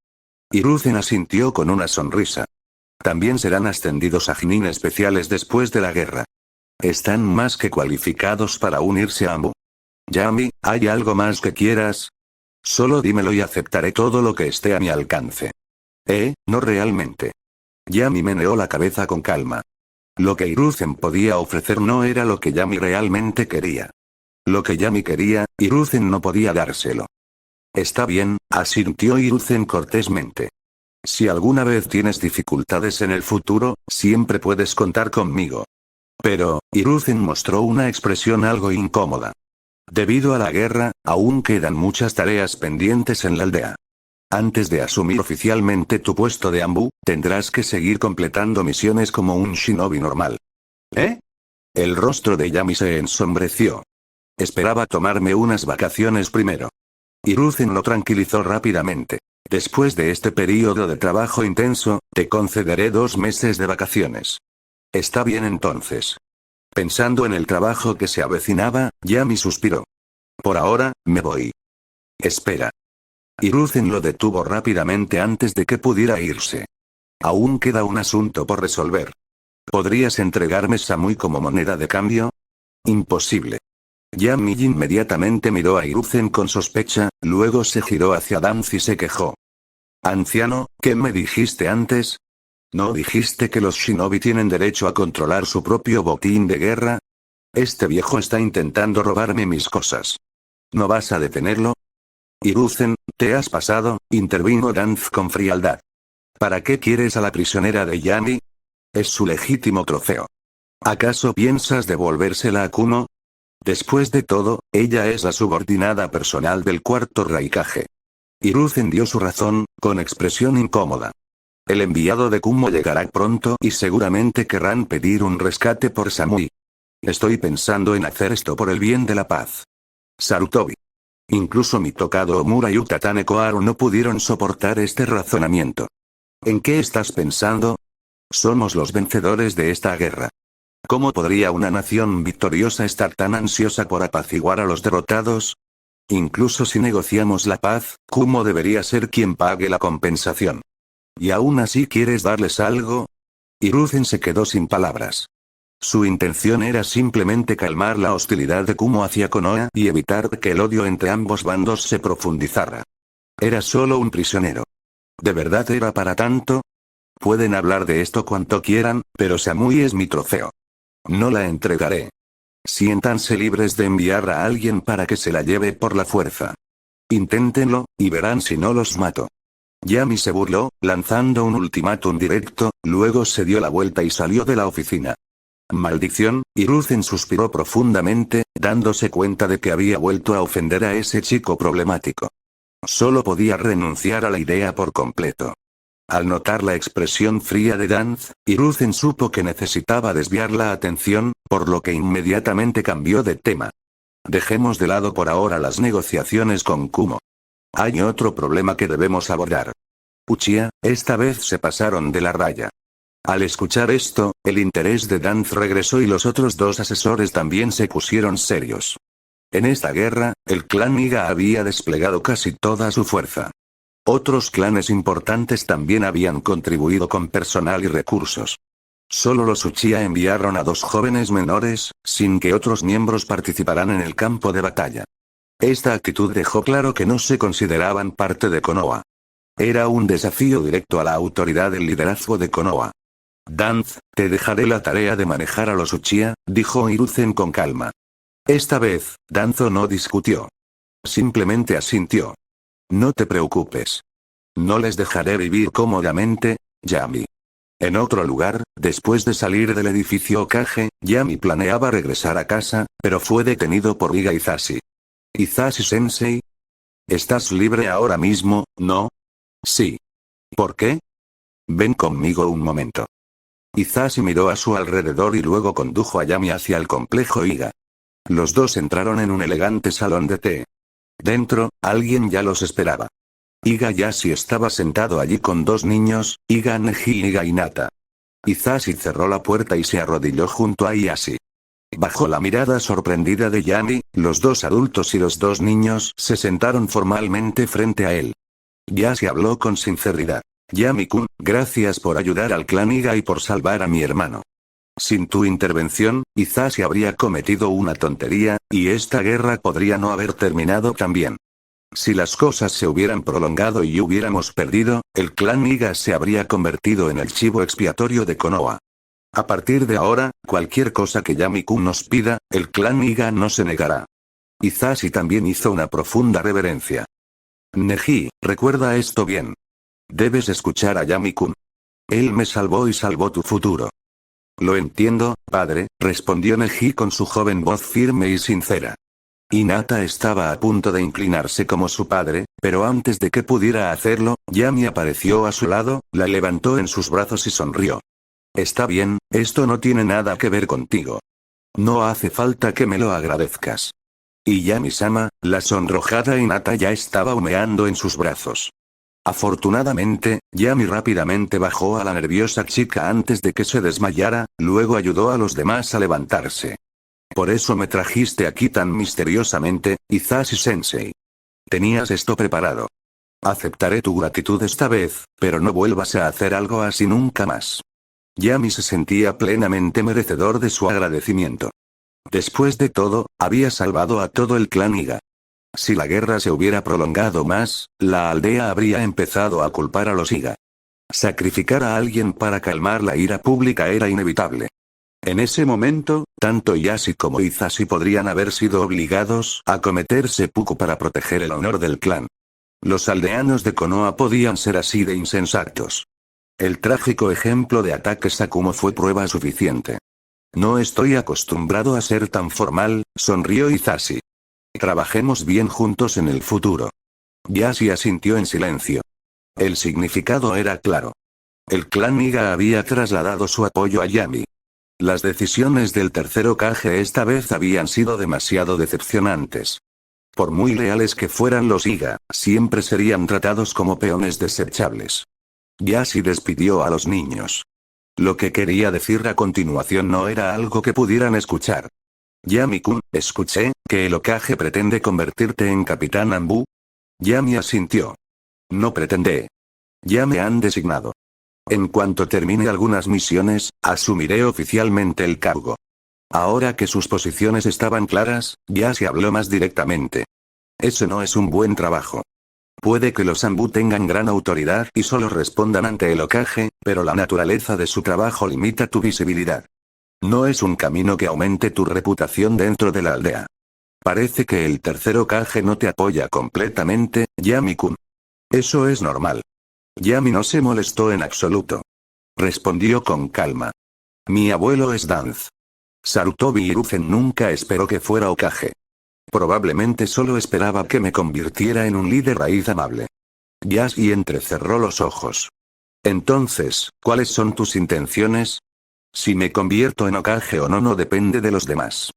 Hiruzen asintió con una sonrisa. También serán ascendidos a Chunin especiales después de la guerra. Están más que cualificados para unirse a Anbu. Yami, ¿hay algo más que quieras? Solo dímelo y aceptaré todo lo que esté a mi alcance. No realmente. Yami meneó la cabeza con calma. Lo que Hiruzen podía ofrecer no era lo que Yami realmente quería. Lo que Yami quería, Hiruzen no podía dárselo. Está bien, asintió Hiruzen cortésmente. Si alguna vez tienes dificultades en el futuro, siempre puedes contar conmigo. Pero, Hiruzen mostró una expresión algo incómoda. Debido a la guerra, aún quedan muchas tareas pendientes en la aldea. Antes de asumir oficialmente tu puesto de Anbu, tendrás que seguir completando misiones como un shinobi normal. ¿Eh? El rostro de Yami se ensombreció. Esperaba tomarme unas vacaciones primero. Hiruzen lo tranquilizó rápidamente. Después de este período de trabajo intenso, te concederé 2 meses de vacaciones. Está bien entonces. Pensando en el trabajo que se avecinaba, Yami suspiró. Por ahora, me voy. Espera. Hiruzen lo detuvo rápidamente antes de que pudiera irse. Aún queda un asunto por resolver. ¿Podrías entregarme Samui como moneda de cambio? Imposible. Yami inmediatamente miró a Hiruzen con sospecha, luego se giró hacia Danz y se quejó. Anciano, ¿qué me dijiste antes? ¿No dijiste que los shinobi tienen derecho a controlar su propio botín de guerra? Este viejo está intentando robarme mis cosas. ¿No vas a detenerlo? Hiruzen, te has pasado, intervino Danz con frialdad. ¿Para qué quieres a la prisionera de Yami? Es su legítimo trofeo. ¿Acaso piensas devolvérsela a Kumo? Después de todo, ella es la subordinada personal del cuarto Raikage. Hiruzen dio su razón, con expresión incómoda. El enviado de Kumo llegará pronto y seguramente querrán pedir un rescate por Samui. Estoy pensando en hacer esto por el bien de la paz. Sarutobi. Incluso mi tocado Omura y Utatane Koharu no pudieron soportar este razonamiento. ¿En qué estás pensando? Somos los vencedores de esta guerra. ¿Cómo podría una nación victoriosa estar tan ansiosa por apaciguar a los derrotados? Incluso si negociamos la paz, Kumo debería ser quien pague la compensación. ¿Y aún así quieres darles algo? Hiruzen se quedó sin palabras. Su intención era simplemente calmar la hostilidad de Kumo hacia Konoha y evitar que el odio entre ambos bandos se profundizara. Era solo un prisionero. ¿De verdad era para tanto? Pueden hablar de esto cuanto quieran, pero Samui es mi trofeo. No la entregaré. Siéntanse libres de enviar a alguien para que se la lleve por la fuerza. Inténtenlo, y verán si no los mato. Yami se burló, lanzando un ultimátum directo, luego se dio la vuelta y salió de la oficina. Maldición, Hiruzen suspiró profundamente, dándose cuenta de que había vuelto a ofender a ese chico problemático. Solo podía renunciar a la idea por completo. Al notar la expresión fría de Danz, Hiruzen supo que necesitaba desviar la atención, por lo que inmediatamente cambió de tema. Dejemos de lado por ahora las negociaciones con Kumo. Hay otro problema que debemos abordar. Uchiha, esta vez se pasaron de la raya. Al escuchar esto, el interés de Danz regresó y los otros 2 asesores también se pusieron serios. En esta guerra, el clan Niga había desplegado casi toda su fuerza. Otros clanes importantes también habían contribuido con personal y recursos. Solo los Uchiha enviaron a 2 jóvenes menores, sin que otros miembros participaran en el campo de batalla. Esta actitud dejó claro que no se consideraban parte de Konoha. Era un desafío directo a la autoridad del liderazgo de Konoha. Danz, te dejaré la tarea de manejar a los Uchiha, dijo Hiruzen con calma. Esta vez, Danzo no discutió. Simplemente asintió. No te preocupes. No les dejaré vivir cómodamente, Yami. En otro lugar, después de salir del edificio Hokage, Yami planeaba regresar a casa, pero fue detenido por Iga Izashi. Izashi-sensei. ¿Estás libre ahora mismo, no? Sí. ¿Por qué? Ven conmigo un momento. Izashi miró a su alrededor y luego condujo a Yami hacia el complejo Iga. Los dos entraron en un elegante salón de té. Dentro, alguien ya los esperaba. Iga Yashi estaba sentado allí con dos niños, Iga Neji y Iga Hinata. Izashi cerró la puerta y se arrodilló junto a Yashi. Bajo la mirada sorprendida de Yami, los dos adultos y los dos niños se sentaron formalmente frente a él. Yashi habló con sinceridad. Yami-kun, gracias por ayudar al clan Iga y por salvar a mi hermano. Sin tu intervención, Izashi habría cometido una tontería, y esta guerra podría no haber terminado tan bien. Si las cosas se hubieran prolongado y hubiéramos perdido, el clan Iga se habría convertido en el chivo expiatorio de Konoha. A partir de ahora, cualquier cosa que Yami-kun nos pida, el clan Iga no se negará. Izashi también hizo una profunda reverencia. Neji, recuerda esto bien. Debes escuchar a Yami-kun. Él me salvó y salvó tu futuro. Lo entiendo, padre, respondió Neji con su joven voz firme y sincera. Hinata estaba a punto de inclinarse como su padre, pero antes de que pudiera hacerlo, Yami apareció a su lado, la levantó en sus brazos y sonrió. Está bien, esto no tiene nada que ver contigo. No hace falta que me lo agradezcas. Y Yami-sama, la sonrojada Hinata ya estaba humeando en sus brazos. Afortunadamente, Yami rápidamente bajó a la nerviosa chica antes de que se desmayara, luego ayudó a los demás a levantarse. Por eso me trajiste aquí tan misteriosamente, Izashi-sensei. Tenías esto preparado. Aceptaré tu gratitud esta vez, pero no vuelvas a hacer algo así nunca más. Yami se sentía plenamente merecedor de su agradecimiento. Después de todo, había salvado a todo el clan Iga. Si la guerra se hubiera prolongado más, la aldea habría empezado a culpar a los Iga. Sacrificar a alguien para calmar la ira pública era inevitable. En ese momento, tanto Yashi como Izashi podrían haber sido obligados a cometer seppuku para proteger el honor del clan. Los aldeanos de Konoha podían ser así de insensatos. El trágico ejemplo de ataque Sakumo fue prueba suficiente. No estoy acostumbrado a ser tan formal, sonrió Izashi. Trabajemos bien juntos en el futuro. Yashi asintió en silencio. El significado era claro. El clan Iga había trasladado su apoyo a Yami. Las decisiones del tercer Hokage esta vez habían sido demasiado decepcionantes. Por muy leales que fueran los Iga, siempre serían tratados como peones desechables. Yashi despidió a los niños. Lo que quería decir a continuación no era algo que pudieran escuchar. Yami-kun, escuché, que el Hokage pretende convertirte en Capitán Anbu. Yami asintió. No pretende. Ya me han designado. En cuanto termine algunas misiones, asumiré oficialmente el cargo. Ahora que sus posiciones estaban claras, Yashi habló más directamente. Ese no es un buen trabajo. Puede que los Anbu tengan gran autoridad y solo respondan ante el Hokage, pero la naturaleza de su trabajo limita tu visibilidad. No es un camino que aumente tu reputación dentro de la aldea. Parece que el tercer Hokage no te apoya completamente, Yami-kun. Eso es normal. Yami no se molestó en absoluto. Respondió con calma. Mi abuelo es Danz. Sarutobi Hiruzen nunca esperó que fuera Hokage. Probablemente solo esperaba que me convirtiera en un líder raíz amable. Yashi entrecerró los ojos. Entonces, ¿cuáles son tus intenciones? Si me convierto en Hokage o no no depende de los demás.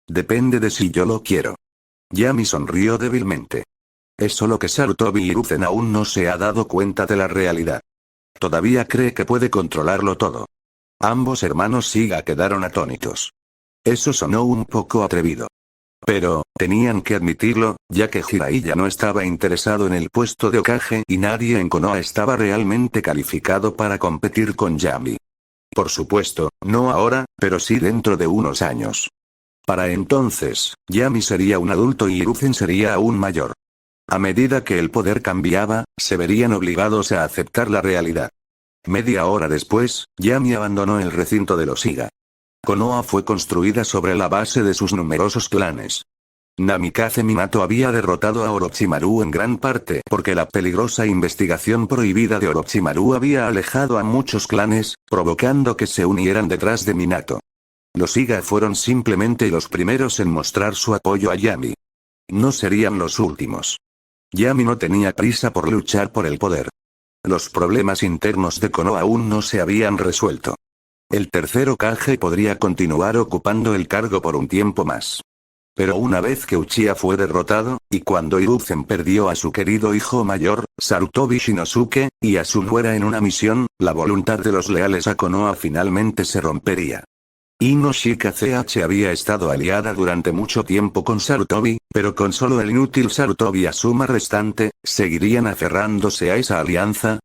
Depende de si yo lo quiero. Yami sonrió débilmente. Es solo que Sarutobi Hiruzen aún no se ha dado cuenta de la realidad. Todavía cree que puede controlarlo todo. Ambos hermanos Shiga quedaron atónitos. Eso sonó un poco atrevido. Pero, tenían que admitirlo, ya que Jiraiya no estaba interesado en el puesto de Hokage y nadie en Konoha estaba realmente calificado para competir con Yami. Por supuesto, no ahora, pero sí dentro de unos años. Para entonces, Yami sería un adulto y Hiruzen sería aún mayor. A medida que el poder cambiaba, se verían obligados a aceptar la realidad. Media hora después, Yami abandonó el recinto de los Iga. Konoha fue construida sobre la base de sus numerosos clanes. Namikaze Minato había derrotado a Orochimaru en gran parte porque la peligrosa investigación prohibida de Orochimaru había alejado a muchos clanes, provocando que se unieran detrás de Minato. Los Iga fueron simplemente los primeros en mostrar su apoyo a Yami. No serían los últimos. Yami no tenía prisa por luchar por el poder. Los problemas internos de Konoha aún no se habían resuelto. El tercer Hokage podría continuar ocupando el cargo por un tiempo más. Pero una vez que Uchiha fue derrotado, y cuando Hiruzen perdió a su querido hijo mayor, Sarutobi Shinosuke, y a su nuera en una misión, la voluntad de los leales a Konoha finalmente se rompería. Inoshika CH había estado aliada durante mucho tiempo con Sarutobi, pero con solo el inútil Sarutobi Asuma restante, ¿seguirían aferrándose a esa alianza?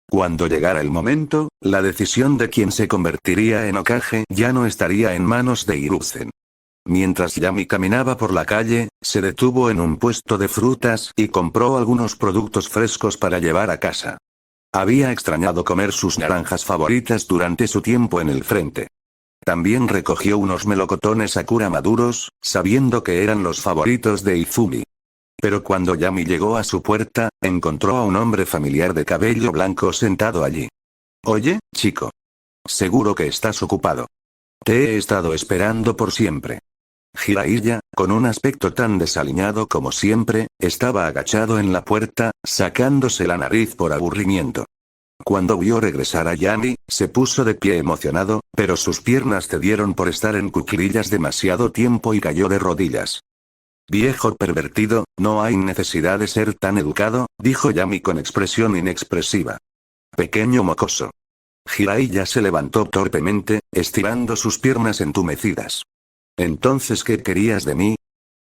Cuando llegara el momento, la decisión de quién se convertiría en Hokage ya no estaría en manos de Hiruzen. Mientras Yami caminaba por la calle, se detuvo en un puesto de frutas y compró algunos productos frescos para llevar a casa. Había extrañado comer sus naranjas favoritas durante su tiempo en el frente. También recogió unos melocotones Sakura maduros, sabiendo que eran los favoritos de Izumi. Pero cuando Yami llegó a su puerta, encontró a un hombre familiar de cabello blanco sentado allí. «Oye, chico. Seguro que estás ocupado. Te he estado esperando por siempre». Jiraiya, con un aspecto tan desaliñado como siempre, estaba agachado en la puerta, sacándose la nariz por aburrimiento. Cuando vio regresar a Yami, se puso de pie emocionado, pero sus piernas cedieron por estar en cuclillas demasiado tiempo y cayó de rodillas. «Viejo pervertido, no hay necesidad de ser tan educado», dijo Yami con expresión inexpresiva. «Pequeño mocoso». Jiraiya se levantó torpemente, estirando sus piernas entumecidas. «¿Entonces qué querías de mí?»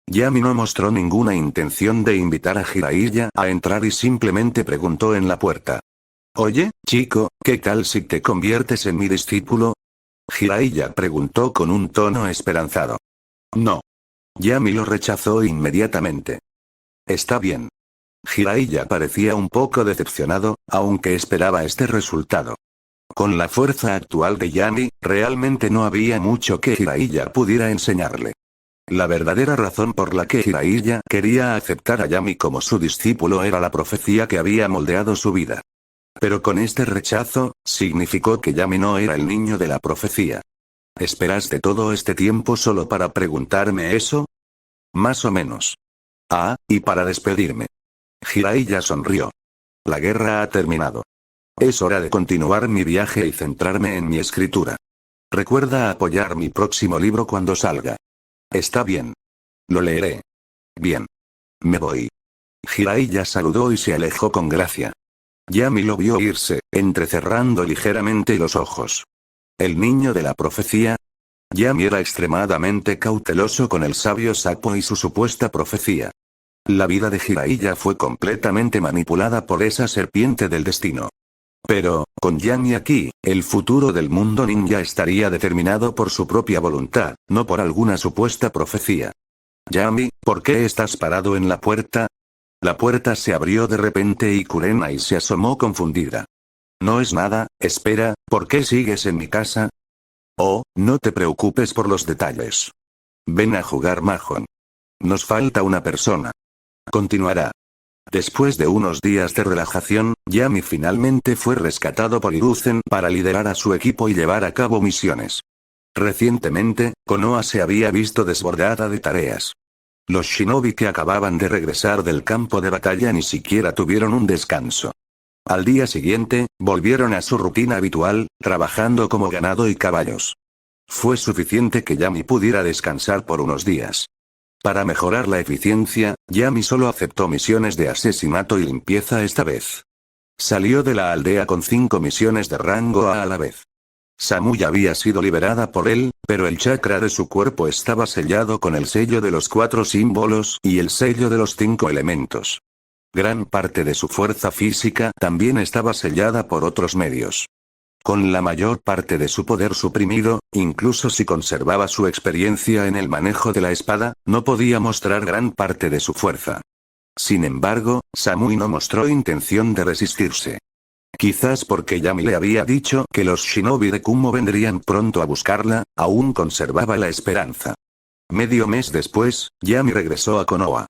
Yami no mostró ninguna intención de invitar a Jiraiya a entrar y simplemente preguntó en la puerta. «Oye, chico, ¿qué tal si te conviertes en mi discípulo?» Jiraiya preguntó con un tono esperanzado. «No». Yami lo rechazó inmediatamente. «Está bien». Jiraiya parecía un poco decepcionado, aunque esperaba este resultado. Con la fuerza actual de Yami, realmente no había mucho que Jiraiya pudiera enseñarle. La verdadera razón por la que Jiraiya quería aceptar a Yami como su discípulo era la profecía que había moldeado su vida. Pero con este rechazo, significó que Yami no era el niño de la profecía. ¿Esperaste todo este tiempo solo para preguntarme eso? Más o menos. Ah, y para despedirme. Jiraiya sonrió. La guerra ha terminado. Es hora de continuar mi viaje y centrarme en mi escritura. Recuerda apoyar mi próximo libro cuando salga. Está bien. Lo leeré. Bien. Me voy. Jiraiya saludó y se alejó con gracia. Yami lo vio irse, entrecerrando ligeramente los ojos. ¿El niño de la profecía? Yami era extremadamente cauteloso con el sabio sapo y su supuesta profecía. La vida de Jiraiya fue completamente manipulada por esa serpiente del destino. Pero, con Yami aquí, el futuro del mundo ninja estaría determinado por su propia voluntad, no por alguna supuesta profecía. Yami, ¿por qué estás parado en la puerta? La puerta se abrió de repente y Kurenai se asomó confundida. No es nada, espera, ¿por qué sigues en mi casa? Oh, no te preocupes por los detalles. Ven a jugar Mahjong. Nos falta una persona. Continuará. Después de unos días de relajación, Yami finalmente fue rescatado por Hiruzen para liderar a su equipo y llevar a cabo misiones. Recientemente, Konoha se había visto desbordada de tareas. Los shinobi que acababan de regresar del campo de batalla ni siquiera tuvieron un descanso. Al día siguiente, volvieron a su rutina habitual, trabajando como ganado y caballos. Fue suficiente que Yami pudiera descansar por unos días. Para mejorar la eficiencia, Yami solo aceptó misiones de asesinato y limpieza esta vez. Salió de la aldea con 5 misiones de rango A la vez. Samui había sido liberada por él, pero el chakra de su cuerpo estaba sellado con el sello de los 4 símbolos y el sello de los 5 elementos. Gran parte de su fuerza física también estaba sellada por otros medios. Con la mayor parte de su poder suprimido, incluso si conservaba su experiencia en el manejo de la espada, no podía mostrar gran parte de su fuerza. Sin embargo, Samui no mostró intención de resistirse. Quizás porque Yami le había dicho que los shinobi de Kumo vendrían pronto a buscarla, aún conservaba la esperanza. Medio mes después, Yami regresó a Konoha.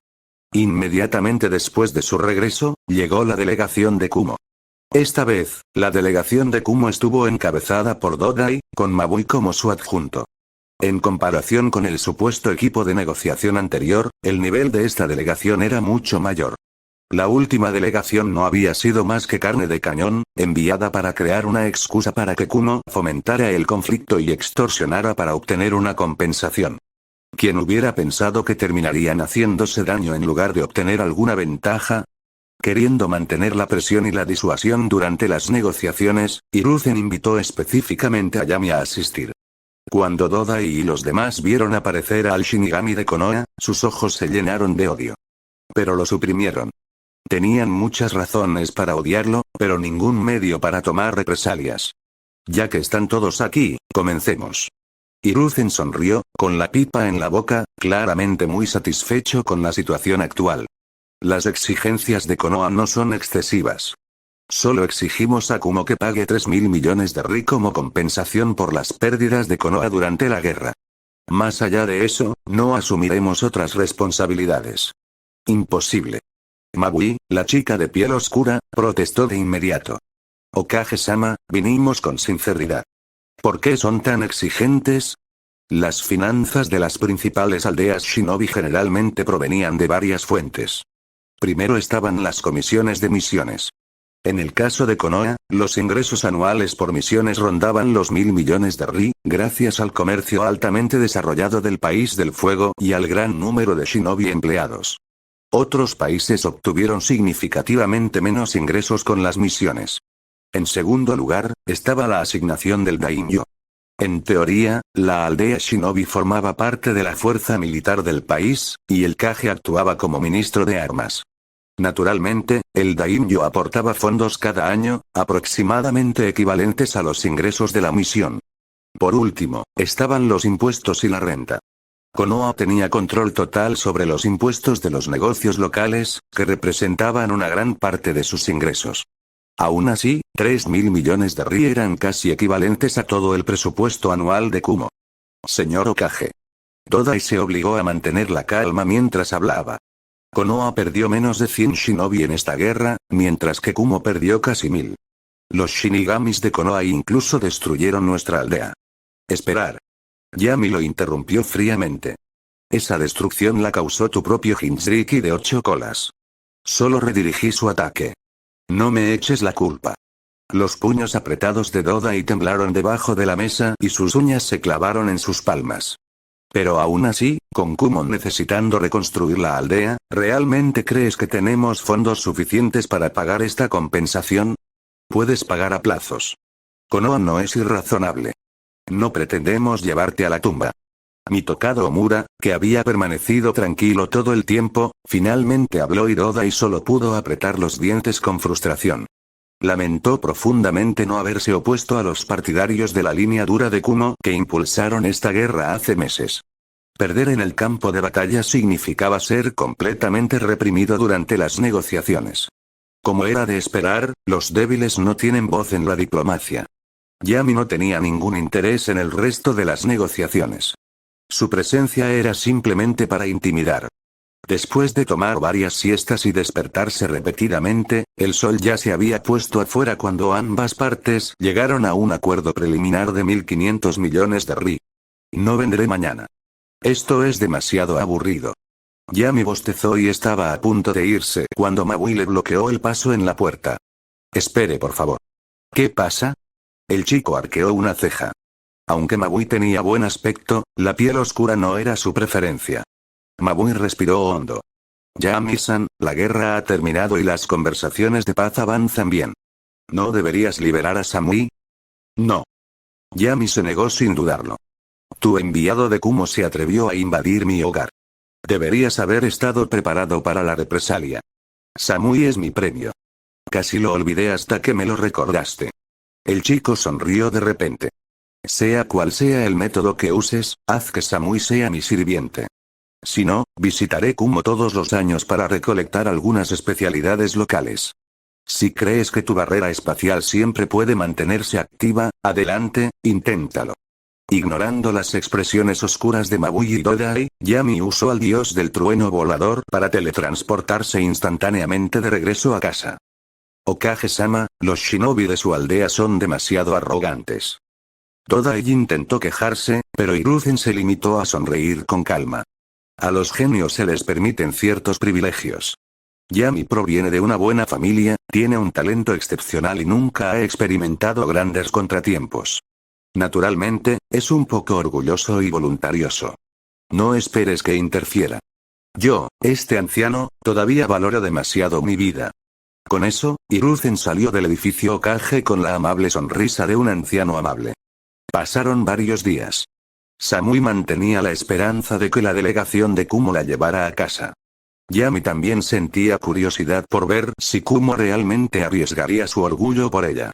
Inmediatamente después de su regreso, llegó la delegación de Kumo. Esta vez, la delegación de Kumo estuvo encabezada por Dodai, con Mabui como su adjunto. En comparación con el supuesto equipo de negociación anterior, el nivel de esta delegación era mucho mayor. La última delegación no había sido más que carne de cañón, enviada para crear una excusa para que Kumo fomentara el conflicto y extorsionara para obtener una compensación. ¿Quién hubiera pensado que terminarían haciéndose daño en lugar de obtener alguna ventaja? Queriendo mantener la presión y la disuasión durante las negociaciones, Hiruzen invitó específicamente a Yami a asistir. Cuando Dodai y los demás vieron aparecer al Shinigami de Konoha, sus ojos se llenaron de odio. Pero lo suprimieron. Tenían muchas razones para odiarlo, pero ningún medio para tomar represalias. Ya que están todos aquí, comencemos. Hiruzen sonrió, con la pipa en la boca, claramente muy satisfecho con la situación actual. Las exigencias de Konoha no son excesivas. Solo exigimos a Kumo que pague 3.000 millones de Ri como compensación por las pérdidas de Konoha durante la guerra. Más allá de eso, no asumiremos otras responsabilidades. Imposible. Mabui, la chica de piel oscura, protestó de inmediato. Okage-sama, vinimos con sinceridad. ¿Por qué son tan exigentes? Las finanzas de las principales aldeas shinobi generalmente provenían de varias fuentes. Primero estaban las comisiones de misiones. En el caso de Konoha, los ingresos anuales por misiones rondaban los 1.000 millones de Ri, gracias al comercio altamente desarrollado del país del fuego y al gran número de shinobi empleados. Otros países obtuvieron significativamente menos ingresos con las misiones. En segundo lugar, estaba la asignación del daimyo. En teoría, la aldea shinobi formaba parte de la fuerza militar del país, y el Kage actuaba como ministro de armas. Naturalmente, el daimyo aportaba fondos cada año, aproximadamente equivalentes a los ingresos de la misión. Por último, estaban los impuestos y la renta. Konoha tenía control total sobre los impuestos de los negocios locales, que representaban una gran parte de sus ingresos. Aún así, 3.000 millones de Ri eran casi equivalentes a todo el presupuesto anual de Kumo. Señor Okage. Dodai se obligó a mantener la calma mientras hablaba. Konoha perdió menos de 100 shinobi en esta guerra, mientras que Kumo perdió casi 1.000. Los shinigamis de Konoha incluso destruyeron nuestra aldea. Esperar. Yami lo interrumpió fríamente. Esa destrucción la causó tu propio Jinchuriki de 8 colas. Solo redirigí su ataque. No me eches la culpa. Los puños apretados de Dodai temblaron debajo de la mesa y sus uñas se clavaron en sus palmas. Pero aún así, con Kumo necesitando reconstruir la aldea, ¿realmente crees que tenemos fondos suficientes para pagar esta compensación? Puedes pagar a plazos. Konoha no es irrazonable. No pretendemos llevarte a la tumba. Mitokado Omura, que había permanecido tranquilo todo el tiempo, finalmente habló y Dodai solo pudo apretar los dientes con frustración. Lamentó profundamente no haberse opuesto a los partidarios de la línea dura de Kumo que impulsaron esta guerra hace meses. Perder en el campo de batalla significaba ser completamente reprimido durante las negociaciones. Como era de esperar, los débiles no tienen voz en la diplomacia. Yami no tenía ningún interés en el resto de las negociaciones. Su presencia era simplemente para intimidar. Después de tomar varias siestas y despertarse repetidamente, el sol ya se había puesto afuera cuando ambas partes llegaron a un acuerdo preliminar de 1.500 millones de Ri. No vendré mañana. Esto es demasiado aburrido. Yami bostezó y estaba a punto de irse cuando Mabui le bloqueó el paso en la puerta. Espere por favor. ¿Qué pasa? El chico arqueó una ceja. Aunque Mabui tenía buen aspecto, la piel oscura no era su preferencia. Mabui respiró hondo. Yami-san, la guerra ha terminado y las conversaciones de paz avanzan bien. ¿No deberías liberar a Samui? No. Yami se negó sin dudarlo. Tu enviado de Kumo se atrevió a invadir mi hogar. Deberías haber estado preparado para la represalia. Samui es mi premio. Casi lo olvidé hasta que me lo recordaste. El chico sonrió de repente. Sea cual sea el método que uses, haz que Samui sea mi sirviente. Si no, visitaré Kumo todos los años para recolectar algunas especialidades locales. Si crees que tu barrera espacial siempre puede mantenerse activa, adelante, inténtalo. Ignorando las expresiones oscuras de Mabui y Dodai, Yami usó al dios del trueno volador para teletransportarse instantáneamente de regreso a casa. Okage-sama, los shinobi de su aldea son demasiado arrogantes. Dodai intentó quejarse, pero Hiruzen se limitó a sonreír con calma. A los genios se les permiten ciertos privilegios. Yami proviene de una buena familia, tiene un talento excepcional y nunca ha experimentado grandes contratiempos. Naturalmente, es un poco orgulloso y voluntarioso. No esperes que interfiera. Yo, este anciano, todavía valoro demasiado mi vida. Con eso, Hiruzen salió del edificio Okage con la amable sonrisa de un anciano amable. Pasaron varios días. Samui mantenía la esperanza de que la delegación de Kumo la llevara a casa. Yami también sentía curiosidad por ver si Kumo realmente arriesgaría su orgullo por ella.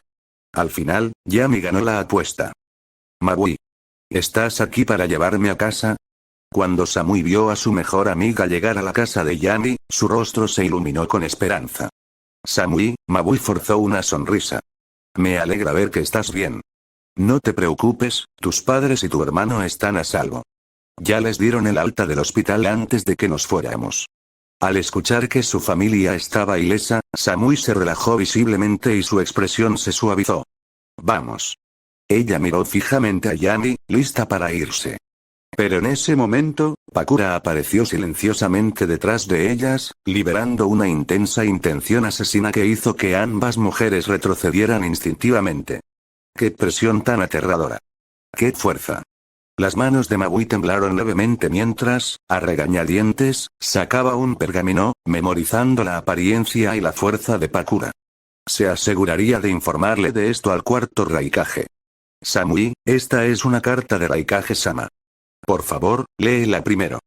Al final, Yami ganó la apuesta. Mabui. ¿Estás aquí para llevarme a casa? Cuando Samui vio a su mejor amiga llegar a la casa de Yami, su rostro se iluminó con esperanza. Samui, Mabui forzó una sonrisa. Me alegra ver que estás bien. No te preocupes, tus padres y tu hermano están a salvo. Ya les dieron el alta del hospital antes de que nos fuéramos. Al escuchar que su familia estaba ilesa, Samui se relajó visiblemente y su expresión se suavizó. Vamos. Ella miró fijamente a Yami, lista para irse. Pero en ese momento, Pakura apareció silenciosamente detrás de ellas, liberando una intensa intención asesina que hizo que ambas mujeres retrocedieran instintivamente. ¡Qué presión tan aterradora! ¡Qué fuerza! Las manos de Mabui temblaron levemente mientras, a regañadientes, sacaba un pergamino, memorizando la apariencia y la fuerza de Pakura. Se aseguraría de informarle de esto al cuarto Raikage. Samui, esta es una carta de Raikage-sama. Por favor, léela primero.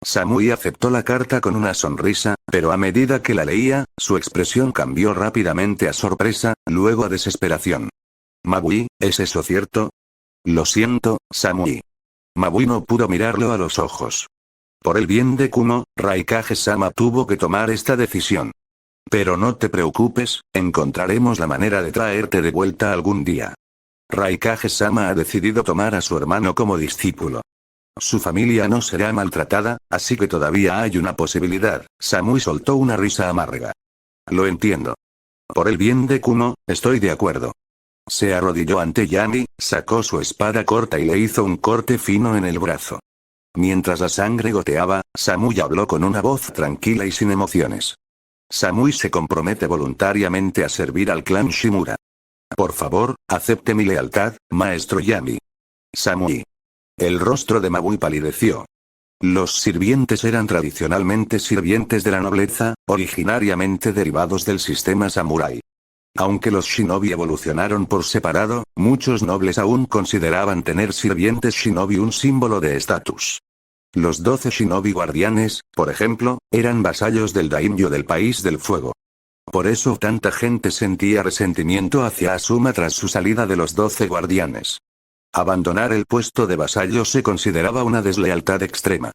Samui aceptó la carta con una sonrisa, pero a medida que la leía, su expresión cambió rápidamente a sorpresa, luego a desesperación. Mabui, ¿es eso cierto? Lo siento, Samui. Mabui no pudo mirarlo a los ojos. Por el bien de Kumo, Raikage-sama tuvo que tomar esta decisión. Pero no te preocupes, encontraremos la manera de traerte de vuelta algún día. Raikage-sama ha decidido tomar a su hermano como discípulo. Su familia no será maltratada, así que todavía hay una posibilidad. Samui soltó una risa amarga. Lo entiendo. Por el bien de Kumo, estoy de acuerdo. Se arrodilló ante Yami, sacó su espada corta y le hizo un corte fino en el brazo. Mientras la sangre goteaba, Samui habló con una voz tranquila y sin emociones. Samui se compromete voluntariamente a servir al clan Shimura. Por favor, acepte mi lealtad, maestro Yami. Samui. El rostro de Mabui palideció. Los sirvientes eran tradicionalmente sirvientes de la nobleza, originariamente derivados del sistema samurái. Aunque los shinobi evolucionaron por separado, muchos nobles aún consideraban tener sirvientes shinobi un símbolo de estatus. Los 12 shinobi guardianes, por ejemplo, eran vasallos del daimyo del País del Fuego. Por eso tanta gente sentía resentimiento hacia Asuma tras su salida de los 12 guardianes. Abandonar el puesto de vasallo se consideraba una deslealtad extrema.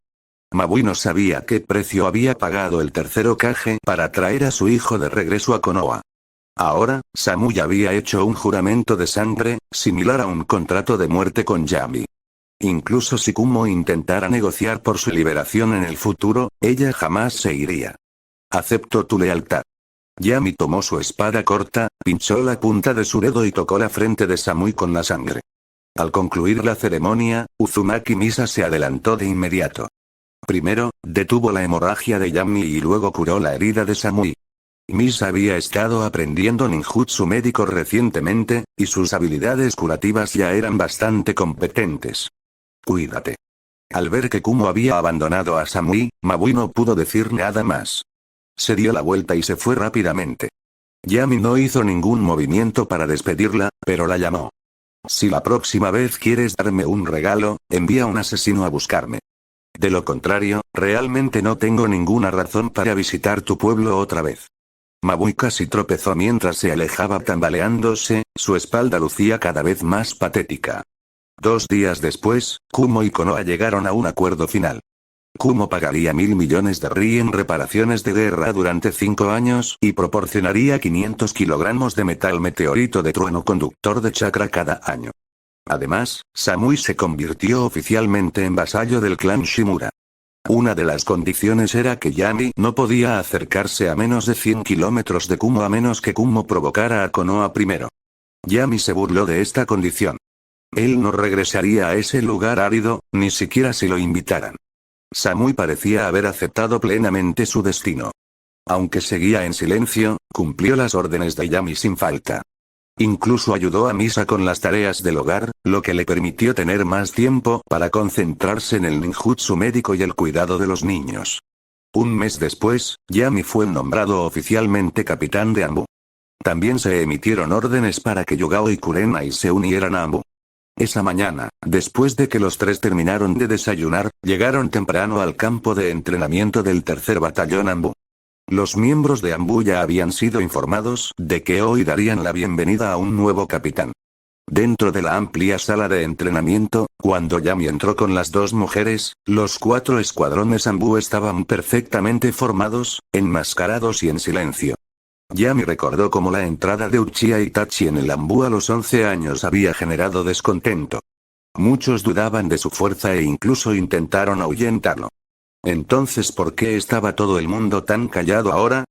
Mabui no sabía qué precio había pagado el tercer Hokage para traer a su hijo de regreso a Konoha. Ahora, Samui había hecho un juramento de sangre, similar a un contrato de muerte con Yami. Incluso si Kumo intentara negociar por su liberación en el futuro, ella jamás se iría. Acepto tu lealtad. Yami tomó su espada corta, pinchó la punta de su dedo y tocó la frente de Samui con la sangre. Al concluir la ceremonia, Uzumaki Misa se adelantó de inmediato. Primero, detuvo la hemorragia de Yami y luego curó la herida de Samui. Misa había estado aprendiendo ninjutsu médico recientemente, y sus habilidades curativas ya eran bastante competentes. Cuídate. Al ver que Kumo había abandonado a Samui, Mabui no pudo decir nada más. Se dio la vuelta y se fue rápidamente. Yami no hizo ningún movimiento para despedirla, pero la llamó. Si la próxima vez quieres darme un regalo, envía un asesino a buscarme. De lo contrario, realmente no tengo ninguna razón para visitar tu pueblo otra vez. Mabui casi tropezó mientras se alejaba tambaleándose, su espalda lucía cada vez más patética. 2 días después, Kumo y Konoha llegaron a un acuerdo final. Kumo pagaría 1.000 millones de ri en reparaciones de guerra durante 5 años y proporcionaría 500 kilogramos de metal meteorito de trueno conductor de chakra cada año. Además, Samui se convirtió oficialmente en vasallo del clan Shimura. Una de las condiciones era que Yami no podía acercarse a menos de 100 kilómetros de Kumo a menos que Kumo provocara a Konoha primero. Yami se burló de esta condición. Él no regresaría a ese lugar árido, ni siquiera si lo invitaran. Samui parecía haber aceptado plenamente su destino. Aunque seguía en silencio, cumplió las órdenes de Yami sin falta. Incluso ayudó a Misa con las tareas del hogar, lo que le permitió tener más tiempo para concentrarse en el ninjutsu médico y el cuidado de los niños. Un mes después, Yami fue nombrado oficialmente capitán de Anbu. También se emitieron órdenes para que Yugao y Kurenai se unieran a Anbu. Esa mañana, después de que los tres terminaron de desayunar, llegaron temprano al campo de entrenamiento del tercer batallón Anbu. Los miembros de Anbu ya habían sido informados de que hoy darían la bienvenida a un nuevo capitán. Dentro de la amplia sala de entrenamiento, cuando Yami entró con las dos mujeres, los 4 escuadrones Anbu estaban perfectamente formados, enmascarados y en silencio. Yami recordó cómo la entrada de Uchiha Itachi en el Anbu a los 11 años había generado descontento. Muchos dudaban de su fuerza e incluso intentaron ahuyentarlo. Entonces, ¿por qué estaba todo el mundo tan callado ahora?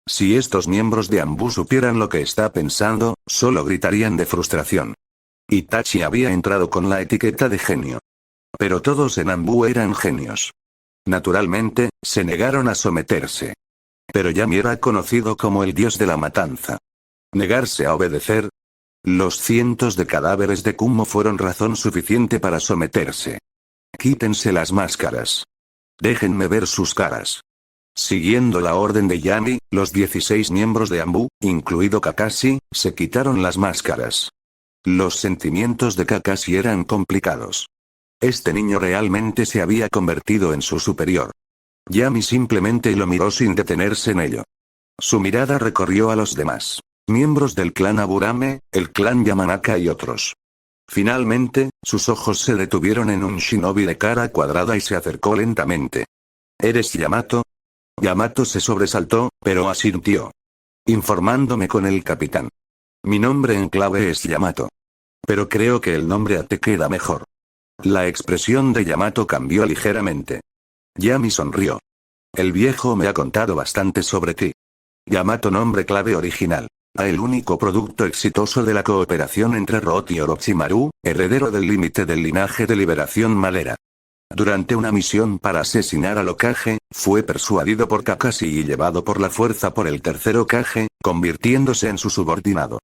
Si estos miembros de Anbu supieran lo que está pensando, solo gritarían de frustración. Itachi había entrado con la etiqueta de genio. Pero todos en Anbu eran genios. Naturalmente, se negaron a someterse. Pero Yami era conocido como el dios de la matanza. ¿Negarse a obedecer? Los cientos de cadáveres de Kumo fueron razón suficiente para someterse. Quítense las máscaras. Déjenme ver sus caras. Siguiendo la orden de Yami, los 16 miembros de Anbu, incluido Kakashi, se quitaron las máscaras. Los sentimientos de Kakashi eran complicados. Este niño realmente se había convertido en su superior. Yami simplemente lo miró sin detenerse en ello. Su mirada recorrió a los demás miembros del clan Aburame, el clan Yamanaka y otros. Finalmente, sus ojos se detuvieron en un shinobi de cara cuadrada y se acercó lentamente. ¿Eres Yamato? Yamato se sobresaltó, pero asintió. Informándome con el capitán. Mi nombre en clave es Yamato. Pero creo que el nombre te queda mejor. La expresión de Yamato cambió ligeramente. Yami sonrió. El viejo me ha contado bastante sobre ti. Yamato, nombre clave original. El único producto exitoso de la cooperación entre Roth y Orochimaru, heredero del límite del linaje de liberación Madera. Durante una misión para asesinar al Hokage, fue persuadido por Kakashi y llevado por la fuerza por el tercer Hokage, convirtiéndose en su subordinado.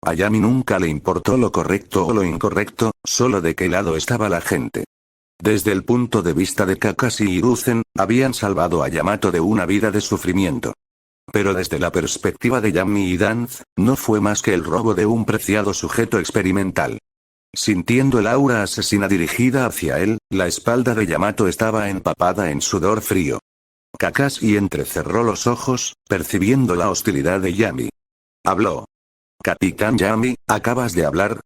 A Yami nunca le importó lo correcto o lo incorrecto, solo de qué lado estaba la gente. Desde el punto de vista de Kakashi y Hiruzen, habían salvado a Yamato de una vida de sufrimiento. Pero desde la perspectiva de Yami y Danz, no fue más que el robo de un preciado sujeto experimental. Sintiendo el aura asesina dirigida hacia él, la espalda de Yamato estaba empapada en sudor frío. Kakashi entrecerró los ojos, percibiendo la hostilidad de Yami. Habló. Capitán Yami, ¿acabas de hablar?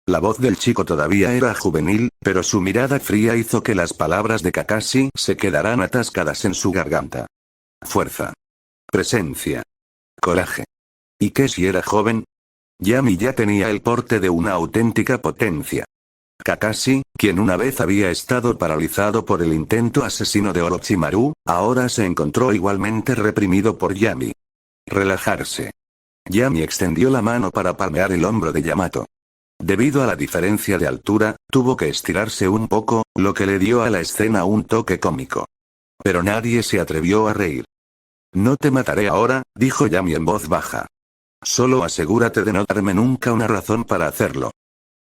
La voz del chico todavía era juvenil, pero su mirada fría hizo que las palabras de Kakashi se quedaran atascadas en su garganta. Fuerza. Presencia. Coraje. ¿Y qué si era joven? Yami ya tenía el porte de una auténtica potencia. Kakashi, quien una vez había estado paralizado por el intento asesino de Orochimaru, ahora se encontró igualmente reprimido por Yami. Relajarse. Yami extendió la mano para palmear el hombro de Yamato. Debido a la diferencia de altura, tuvo que estirarse un poco, lo que le dio a la escena un toque cómico. Pero nadie se atrevió a reír. No te mataré ahora, dijo Yami en voz baja. Solo asegúrate de no darme nunca una razón para hacerlo.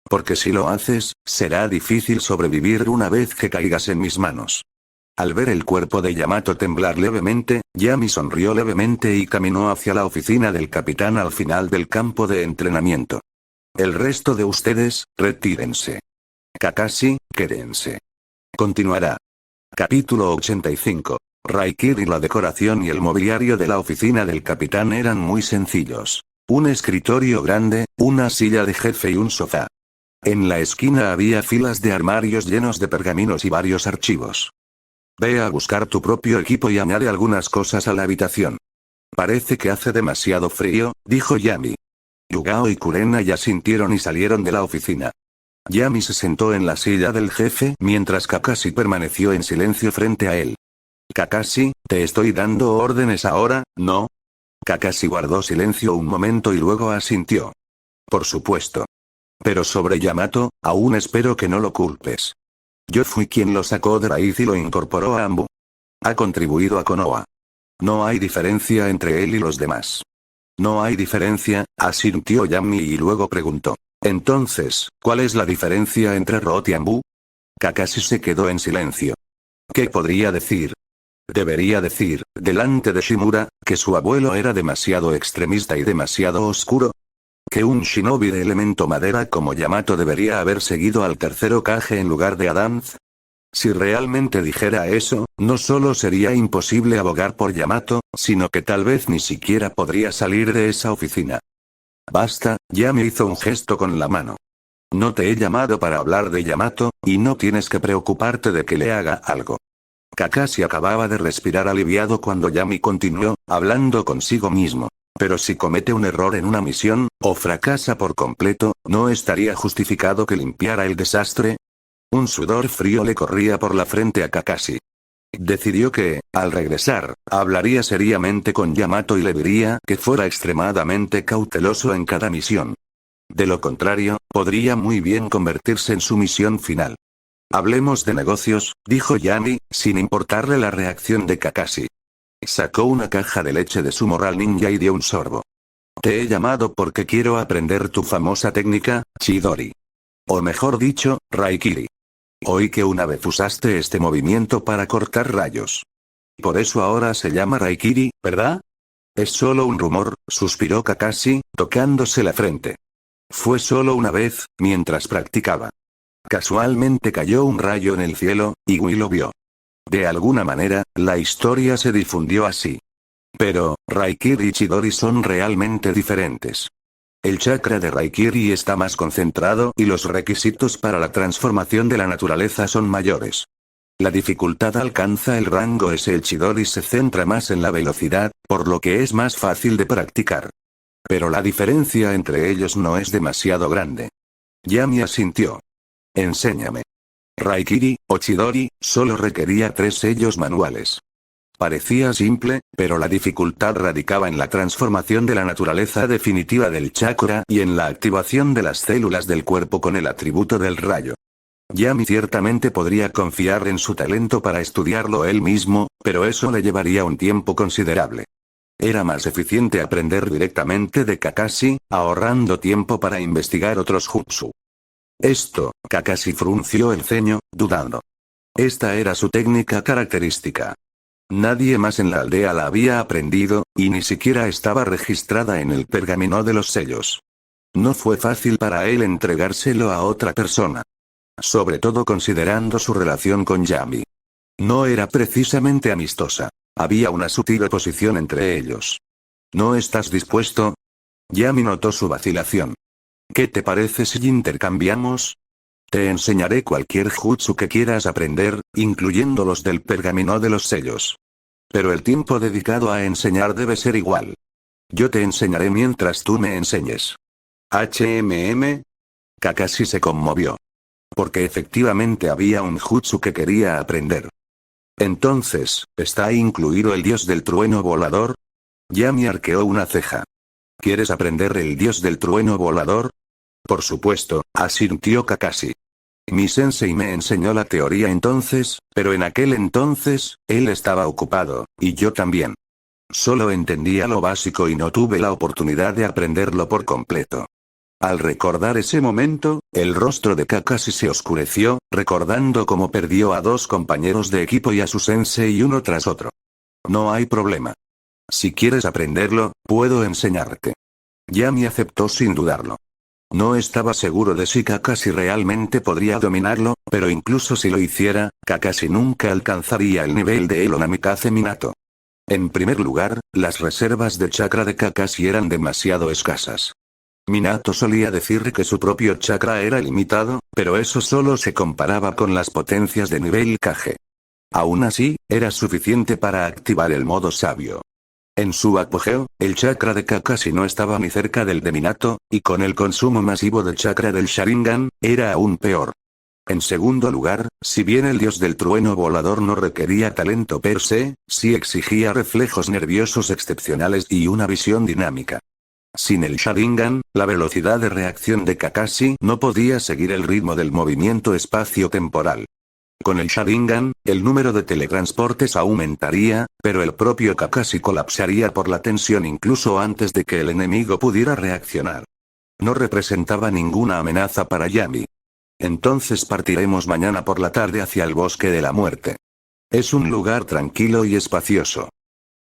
Porque si lo haces, será difícil sobrevivir una vez que caigas en mis manos. Al ver el cuerpo de Yamato temblar levemente, Yami sonrió levemente y caminó hacia la oficina del capitán al final del campo de entrenamiento. El resto de ustedes, retírense. Kakashi, quédense. Continuará. Capítulo 85. Raikiri. La decoración y el mobiliario de la oficina del capitán eran muy sencillos. Un escritorio grande, una silla de jefe y un sofá. En la esquina había filas de armarios llenos de pergaminos y varios archivos. Ve a buscar tu propio equipo y añade algunas cosas a la habitación. Parece que hace demasiado frío, dijo Yami. Yugao y Kurenai asintieron y salieron de la oficina. Yami se sentó en la silla del jefe mientras Kakashi permaneció en silencio frente a él. Kakashi, te estoy dando órdenes ahora, ¿no? Kakashi guardó silencio un momento y luego asintió. Por supuesto. Pero sobre Yamato, aún espero que no lo culpes. Yo fui quien lo sacó de raíz y lo incorporó a Ambu. Ha contribuido a Konoha. No hay diferencia entre él y los demás. No hay diferencia, asintió Yami y luego preguntó. Entonces, ¿cuál es la diferencia entre Roth y Ambu? Kakashi se quedó en silencio. ¿Qué podría decir? Debería decir, delante de Shimura, que su abuelo era demasiado extremista y demasiado oscuro. Que un shinobi de elemento madera como Yamato debería haber seguido al tercer Hokage en lugar de a Danzo. Si realmente dijera eso, no solo sería imposible abogar por Yamato, sino que tal vez ni siquiera podría salir de esa oficina. Basta, Yami hizo un gesto con la mano. No te he llamado para hablar de Yamato, y no tienes que preocuparte de que le haga algo. Kakashi acababa de respirar aliviado cuando Yami continuó, hablando consigo mismo. Pero si comete un error en una misión, o fracasa por completo, ¿no estaría justificado que limpiara el desastre? Un sudor frío le corría por la frente a Kakashi. Decidió que, al regresar, hablaría seriamente con Yamato y le diría que fuera extremadamente cauteloso en cada misión. De lo contrario, podría muy bien convertirse en su misión final. Hablemos de negocios, dijo Yami, sin importarle la reacción de Kakashi. Sacó una caja de leche de su morral ninja y dio un sorbo. Te he llamado porque quiero aprender tu famosa técnica, Chidori. O mejor dicho, Raikiri. Oí que una vez usaste este movimiento para cortar rayos. Por eso ahora se llama Raikiri, ¿verdad? Es solo un rumor, suspiró Kakashi, tocándose la frente. Fue solo una vez, mientras practicaba. Casualmente cayó un rayo en el cielo, y Wii lo vio. De alguna manera, la historia se difundió así. Pero, Raikiri y Chidori son realmente diferentes. El chakra de Raikiri está más concentrado y los requisitos para la transformación de la naturaleza son mayores. La dificultad alcanza el rango S. El Chidori se centra más en la velocidad, por lo que es más fácil de practicar. Pero la diferencia entre ellos no es demasiado grande. Yami asintió. Enséñame. Raikiri, o Chidori, solo requería 3 sellos manuales. Parecía simple, pero la dificultad radicaba en la transformación de la naturaleza definitiva del chakra y en la activación de las células del cuerpo con el atributo del rayo. Yami ciertamente podría confiar en su talento para estudiarlo él mismo, pero eso le llevaría un tiempo considerable. Era más eficiente aprender directamente de Kakashi, ahorrando tiempo para investigar otros jutsu. Kakashi frunció el ceño, dudando. Esta era su técnica característica. Nadie más en la aldea la había aprendido, y ni siquiera estaba registrada en el pergamino de los sellos. No fue fácil para él entregárselo a otra persona. Sobre todo considerando su relación con Yami. No era precisamente amistosa. Había una sutil oposición entre ellos. ¿No estás dispuesto? Yami notó su vacilación. ¿Qué te parece si intercambiamos? Te enseñaré cualquier jutsu que quieras aprender, incluyendo los del pergamino de los sellos. Pero el tiempo dedicado a enseñar debe ser igual. Yo te enseñaré mientras tú me enseñes. Kakashi se conmovió. Porque efectivamente había un jutsu que quería aprender. Entonces, ¿está incluido el dios del trueno volador? Yami arqueó una ceja. ¿Quieres aprender el dios del trueno volador? Por supuesto, asintió Kakashi. Mi sensei me enseñó la teoría entonces, pero en aquel entonces, él estaba ocupado, y yo también. Solo entendía lo básico y no tuve la oportunidad de aprenderlo por completo. Al recordar ese momento, el rostro de Kakashi se oscureció, recordando cómo perdió a 2 compañeros de equipo y a su sensei uno tras otro. No hay problema. Si quieres aprenderlo, puedo enseñarte. Yami aceptó sin dudarlo. No estaba seguro de si Kakashi realmente podría dominarlo, pero incluso si lo hiciera, Kakashi nunca alcanzaría el nivel de Elo Namikaze Minato. En primer lugar, las reservas de chakra de Kakashi eran demasiado escasas. Minato solía decir que su propio chakra era limitado, pero eso solo se comparaba con las potencias de nivel Kage. Aún así, era suficiente para activar el modo sabio. En su apogeo, el chakra de Kakashi no estaba ni cerca del de Minato, y con el consumo masivo del chakra del Sharingan, era aún peor. En segundo lugar, si bien el dios del trueno volador no requería talento per se, sí exigía reflejos nerviosos excepcionales y una visión dinámica. Sin el Sharingan, la velocidad de reacción de Kakashi no podía seguir el ritmo del movimiento espacio-temporal. Con el Sharingan, el número de teletransportes aumentaría, pero el propio Kakashi colapsaría por la tensión incluso antes de que el enemigo pudiera reaccionar. No representaba ninguna amenaza para Yami. Entonces partiremos mañana por la tarde hacia el bosque de la muerte. Es un lugar tranquilo y espacioso.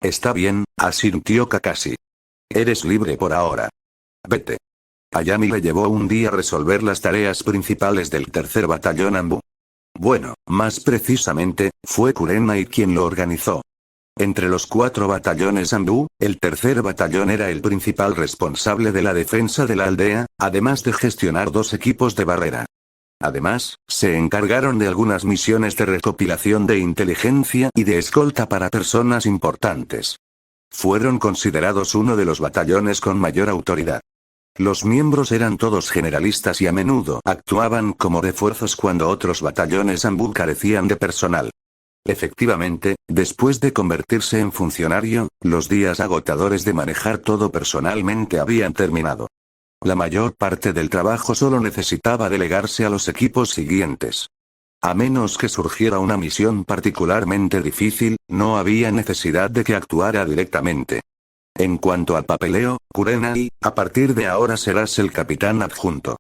Está bien, asintió Kakashi. Eres libre por ahora. Vete. A Yami le llevó un día resolver las tareas principales del tercer batallón Anbu. Bueno, más precisamente, fue Kurenai quien lo organizó. Entre los 4 batallones Anbu, el tercer batallón era el principal responsable de la defensa de la aldea, además de gestionar 2 equipos de barrera. Además, se encargaron de algunas misiones de recopilación de inteligencia y de escolta para personas importantes. Fueron considerados uno de los batallones con mayor autoridad. Los miembros eran todos generalistas y a menudo actuaban como refuerzos cuando otros batallones Anbu carecían de personal. Efectivamente, después de convertirse en funcionario, los días agotadores de manejar todo personalmente habían terminado. La mayor parte del trabajo solo necesitaba delegarse a los equipos siguientes. A menos que surgiera una misión particularmente difícil, no había necesidad de que actuara directamente. En cuanto al papeleo, Kurenai, a partir de ahora serás el capitán adjunto.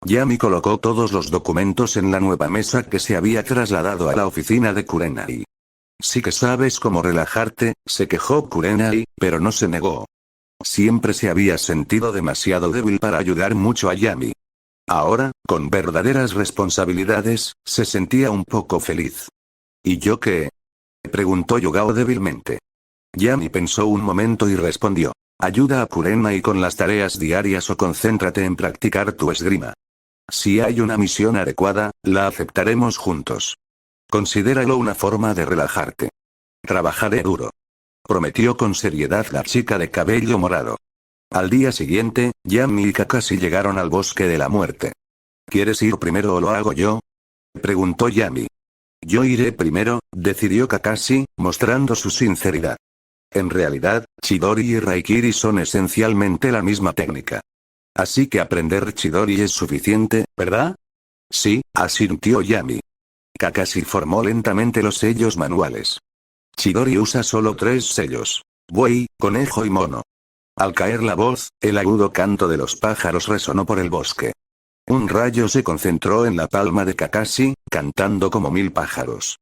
Yami colocó todos los documentos en la nueva mesa que se había trasladado a la oficina de Kurenai. Sí que sabes cómo relajarte, se quejó Kurenai, pero no se negó. Siempre se había sentido demasiado débil para ayudar mucho a Yami. Ahora, con verdaderas responsabilidades, se sentía un poco feliz. ¿Y yo qué? Preguntó Yugao débilmente. Yami pensó un momento y respondió. Ayuda a Kurenai con las tareas diarias o concéntrate en practicar tu esgrima. Si hay una misión adecuada, la aceptaremos juntos. Considéralo una forma de relajarte. Trabajaré duro. Prometió con seriedad la chica de cabello morado. Al día siguiente, Yami y Kakashi llegaron al bosque de la muerte. ¿Quieres ir primero o lo hago yo? Preguntó Yami. Yo iré primero, decidió Kakashi, mostrando su sinceridad. En realidad, Chidori y Raikiri son esencialmente la misma técnica. Así que aprender Chidori es suficiente, ¿verdad? Sí, asintió Yami. Kakashi formó lentamente los sellos manuales. Chidori usa solo 3 sellos. Buey, conejo y mono. Al caer la voz, el agudo canto de los pájaros resonó por el bosque. Un rayo se concentró en la palma de Kakashi, cantando como 1000 pájaros.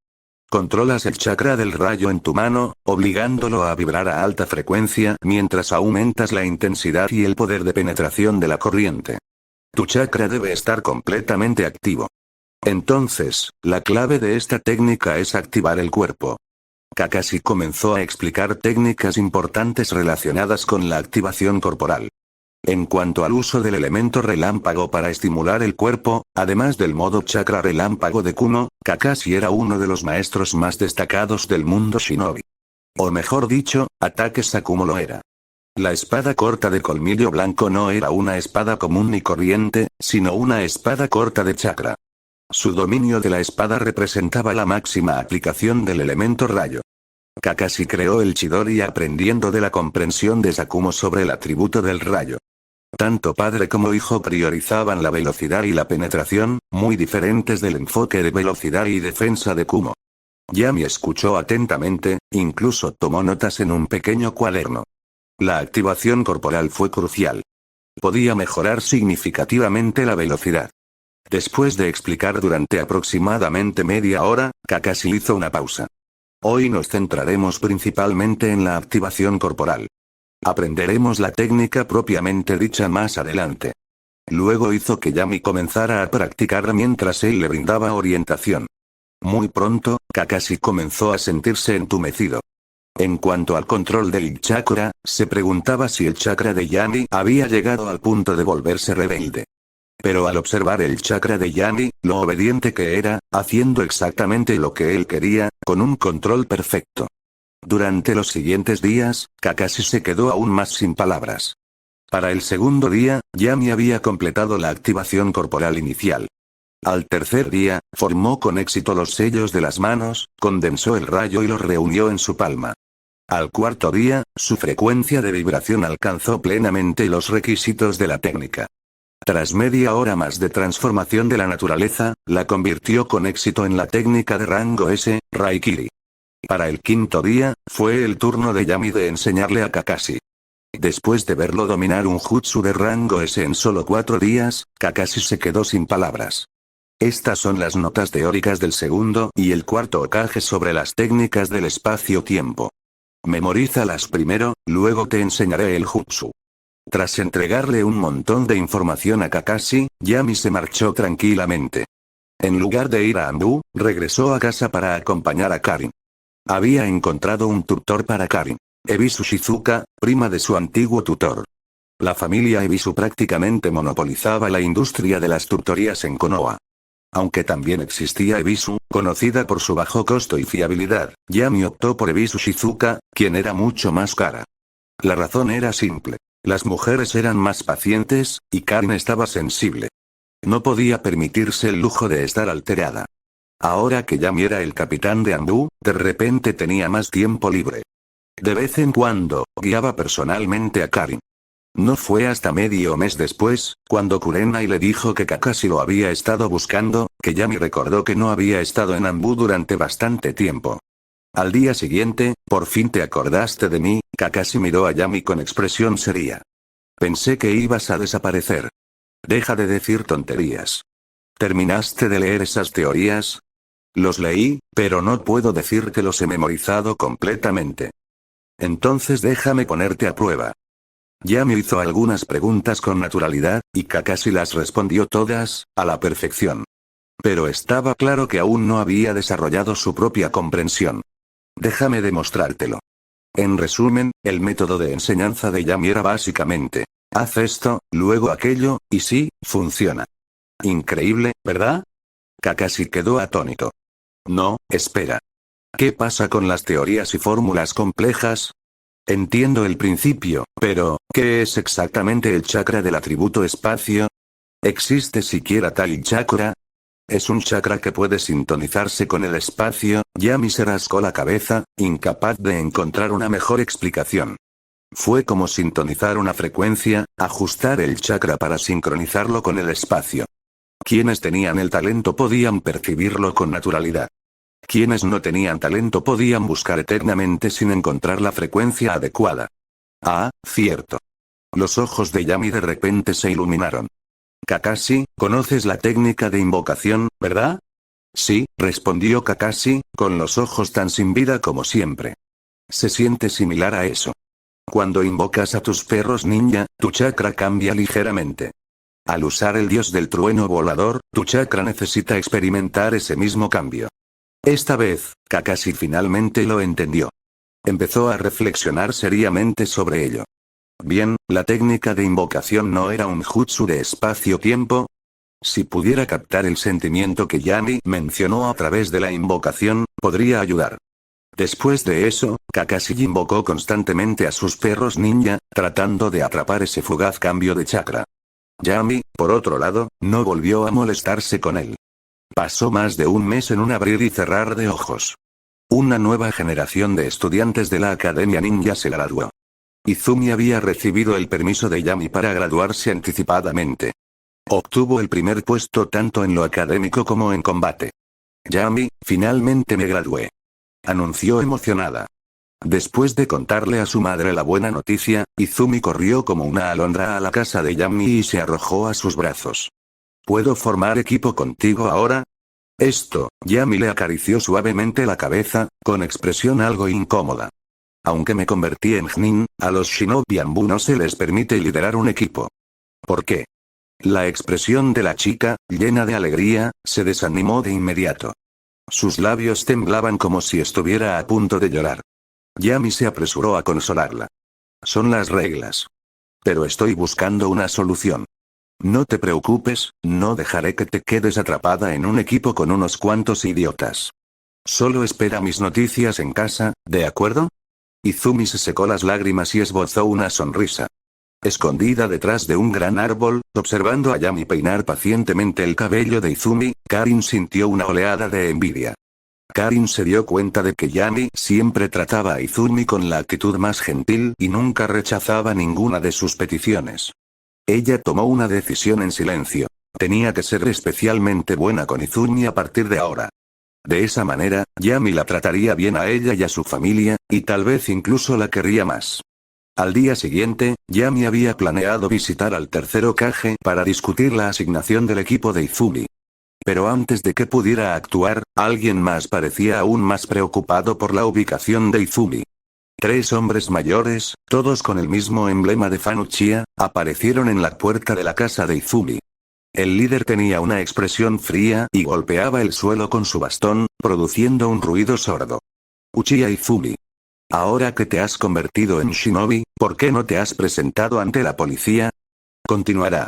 Controlas el chakra del rayo en tu mano, obligándolo a vibrar a alta frecuencia mientras aumentas la intensidad y el poder de penetración de la corriente. Tu chakra debe estar completamente activo. Entonces, la clave de esta técnica es activar el cuerpo. Kakashi comenzó a explicar técnicas importantes relacionadas con la activación corporal. En cuanto al uso del elemento relámpago para estimular el cuerpo, además del modo chakra relámpago de Kuno, Kakashi era uno de los maestros más destacados del mundo shinobi. O mejor dicho, ataques Akumo lo era. La espada corta de colmillo blanco no era una espada común ni corriente, sino una espada corta de chakra. Su dominio de la espada representaba la máxima aplicación del elemento rayo. Kakashi creó el Chidori aprendiendo de la comprensión de Sakumo sobre el atributo del rayo. Tanto padre como hijo priorizaban la velocidad y la penetración, muy diferentes del enfoque de velocidad y defensa de Kumo. Yami escuchó atentamente, incluso tomó notas en un pequeño cuaderno. La activación corporal fue crucial. Podía mejorar significativamente la velocidad. Después de explicar durante aproximadamente media hora, Kakashi hizo una pausa. Hoy nos centraremos principalmente en la activación corporal. Aprenderemos la técnica propiamente dicha más adelante. Luego hizo que Yami comenzara a practicar mientras él le brindaba orientación. Muy pronto, Kakashi comenzó a sentirse entumecido. En cuanto al control del chakra, se preguntaba si el chakra de Yami había llegado al punto de volverse rebelde. Pero al observar el chakra de Yami, lo obediente que era, haciendo exactamente lo que él quería, con un control perfecto. Durante los siguientes días, Kakashi se quedó aún más sin palabras. Para el segundo día, Yami había completado la activación corporal inicial. Al tercer día, formó con éxito los sellos de las manos, condensó el rayo y los reunió en su palma. Al cuarto día, su frecuencia de vibración alcanzó plenamente los requisitos de la técnica. Tras media hora más de transformación de la naturaleza, la convirtió con éxito en la técnica de rango S, Raikiri. Para el quinto día, fue el turno de Yami de enseñarle a Kakashi. Después de verlo dominar un jutsu de rango S en solo 4 días, Kakashi se quedó sin palabras. Estas son las notas teóricas del segundo y el cuarto Hokage sobre las técnicas del espacio-tiempo. Memorízalas primero, luego te enseñaré el jutsu. Tras entregarle un montón de información a Kakashi, Yami se marchó tranquilamente. En lugar de ir a Anbu, regresó a casa para acompañar a Karin. Había encontrado un tutor para Karin. Ebisu Shizuka, prima de su antiguo tutor. La familia Ebisu prácticamente monopolizaba la industria de las tutorías en Konoha. Aunque también existía Ebisu, conocida por su bajo costo y fiabilidad, Yami optó por Ebisu Shizuka, quien era mucho más cara. La razón era simple. Las mujeres eran más pacientes, y Karin estaba sensible. No podía permitirse el lujo de estar alterada. Ahora que Yami era el capitán de Anbu, de repente tenía más tiempo libre. De vez en cuando, guiaba personalmente a Karin. No fue hasta medio mes después, cuando Kurenai le dijo que Kakashi lo había estado buscando, que Yami recordó que no había estado en Anbu durante bastante tiempo. Al día siguiente, por fin te acordaste de mí, Kakashi miró a Yami con expresión seria. Pensé que ibas a desaparecer. Deja de decir tonterías. ¿Terminaste de leer esas teorías? Los leí, pero no puedo decir que los he memorizado completamente. Entonces déjame ponerte a prueba. Yami hizo algunas preguntas con naturalidad, y Kakashi las respondió todas, a la perfección. Pero estaba claro que aún no había desarrollado su propia comprensión. Déjame demostrártelo. En resumen, el método de enseñanza de Yami era básicamente: haz esto, luego aquello, y sí, funciona. Increíble, ¿verdad? Kakashi quedó atónito. No, espera. ¿Qué pasa con las teorías y fórmulas complejas? Entiendo el principio, pero, ¿qué es exactamente el chakra del atributo espacio? ¿Existe siquiera tal chakra? Es un chakra que puede sintonizarse con el espacio. Yami se rascó la cabeza, incapaz de encontrar una mejor explicación. Fue como sintonizar una frecuencia, ajustar el chakra para sincronizarlo con el espacio. Quienes tenían el talento podían percibirlo con naturalidad. Quienes no tenían talento podían buscar eternamente sin encontrar la frecuencia adecuada. Ah, cierto. Los ojos de Yami de repente se iluminaron. Kakashi, conoces la técnica de invocación, ¿verdad? Sí, respondió Kakashi, con los ojos tan sin vida como siempre. Se siente similar a eso. Cuando invocas a tus perros ninja, tu chakra cambia ligeramente. Al usar el dios del trueno volador, tu chakra necesita experimentar ese mismo cambio. Esta vez, Kakashi finalmente lo entendió. Empezó a reflexionar seriamente sobre ello. Bien, la técnica de invocación no era un jutsu de espacio-tiempo. Si pudiera captar el sentimiento que Yami mencionó a través de la invocación, podría ayudar. Después de eso, Kakashi invocó constantemente a sus perros ninja, tratando de atrapar ese fugaz cambio de chakra. Yami, por otro lado, no volvió a molestarse con él. Pasó más de un mes en un abrir y cerrar de ojos. Una nueva generación de estudiantes de la Academia Ninja se graduó. Izumi había recibido el permiso de Yami para graduarse anticipadamente. Obtuvo el primer puesto tanto en lo académico como en combate. Yami, finalmente me gradué. Anunció emocionada. Después de contarle a su madre la buena noticia, Izumi corrió como una alondra a la casa de Yami y se arrojó a sus brazos. ¿Puedo formar equipo contigo ahora? Yami le acarició suavemente la cabeza, con expresión algo incómoda. Aunque me convertí en Jnin, a los Shinobi Anbu no se les permite liderar un equipo. ¿Por qué? La expresión de la chica, llena de alegría, se desanimó de inmediato. Sus labios temblaban como si estuviera a punto de llorar. Yami se apresuró a consolarla. Son las reglas. Pero estoy buscando una solución. No te preocupes, no dejaré que te quedes atrapada en un equipo con unos cuantos idiotas. Solo espera mis noticias en casa, ¿de acuerdo? Izumi se secó las lágrimas y esbozó una sonrisa. Escondida detrás de un gran árbol, observando a Yami peinar pacientemente el cabello de Izumi, Karin sintió una oleada de envidia. Karin se dio cuenta de que Yami siempre trataba a Izumi con la actitud más gentil y nunca rechazaba ninguna de sus peticiones. Ella tomó una decisión en silencio. Tenía que ser especialmente buena con Izumi a partir de ahora. De esa manera, Yami la trataría bien a ella y a su familia, y tal vez incluso la querría más. Al día siguiente, Yami había planeado visitar al tercer Hokage para discutir la asignación del equipo de Izumi. Pero antes de que pudiera actuar, alguien más parecía aún más preocupado por la ubicación de Izumi. 3 hombres mayores, todos con el mismo emblema de Fan Uchiha, aparecieron en la puerta de la casa de Izumi. El líder tenía una expresión fría y golpeaba el suelo con su bastón, produciendo un ruido sordo. Uchiha Izumi. Ahora que te has convertido en shinobi, ¿por qué no te has presentado ante la policía? Continuará.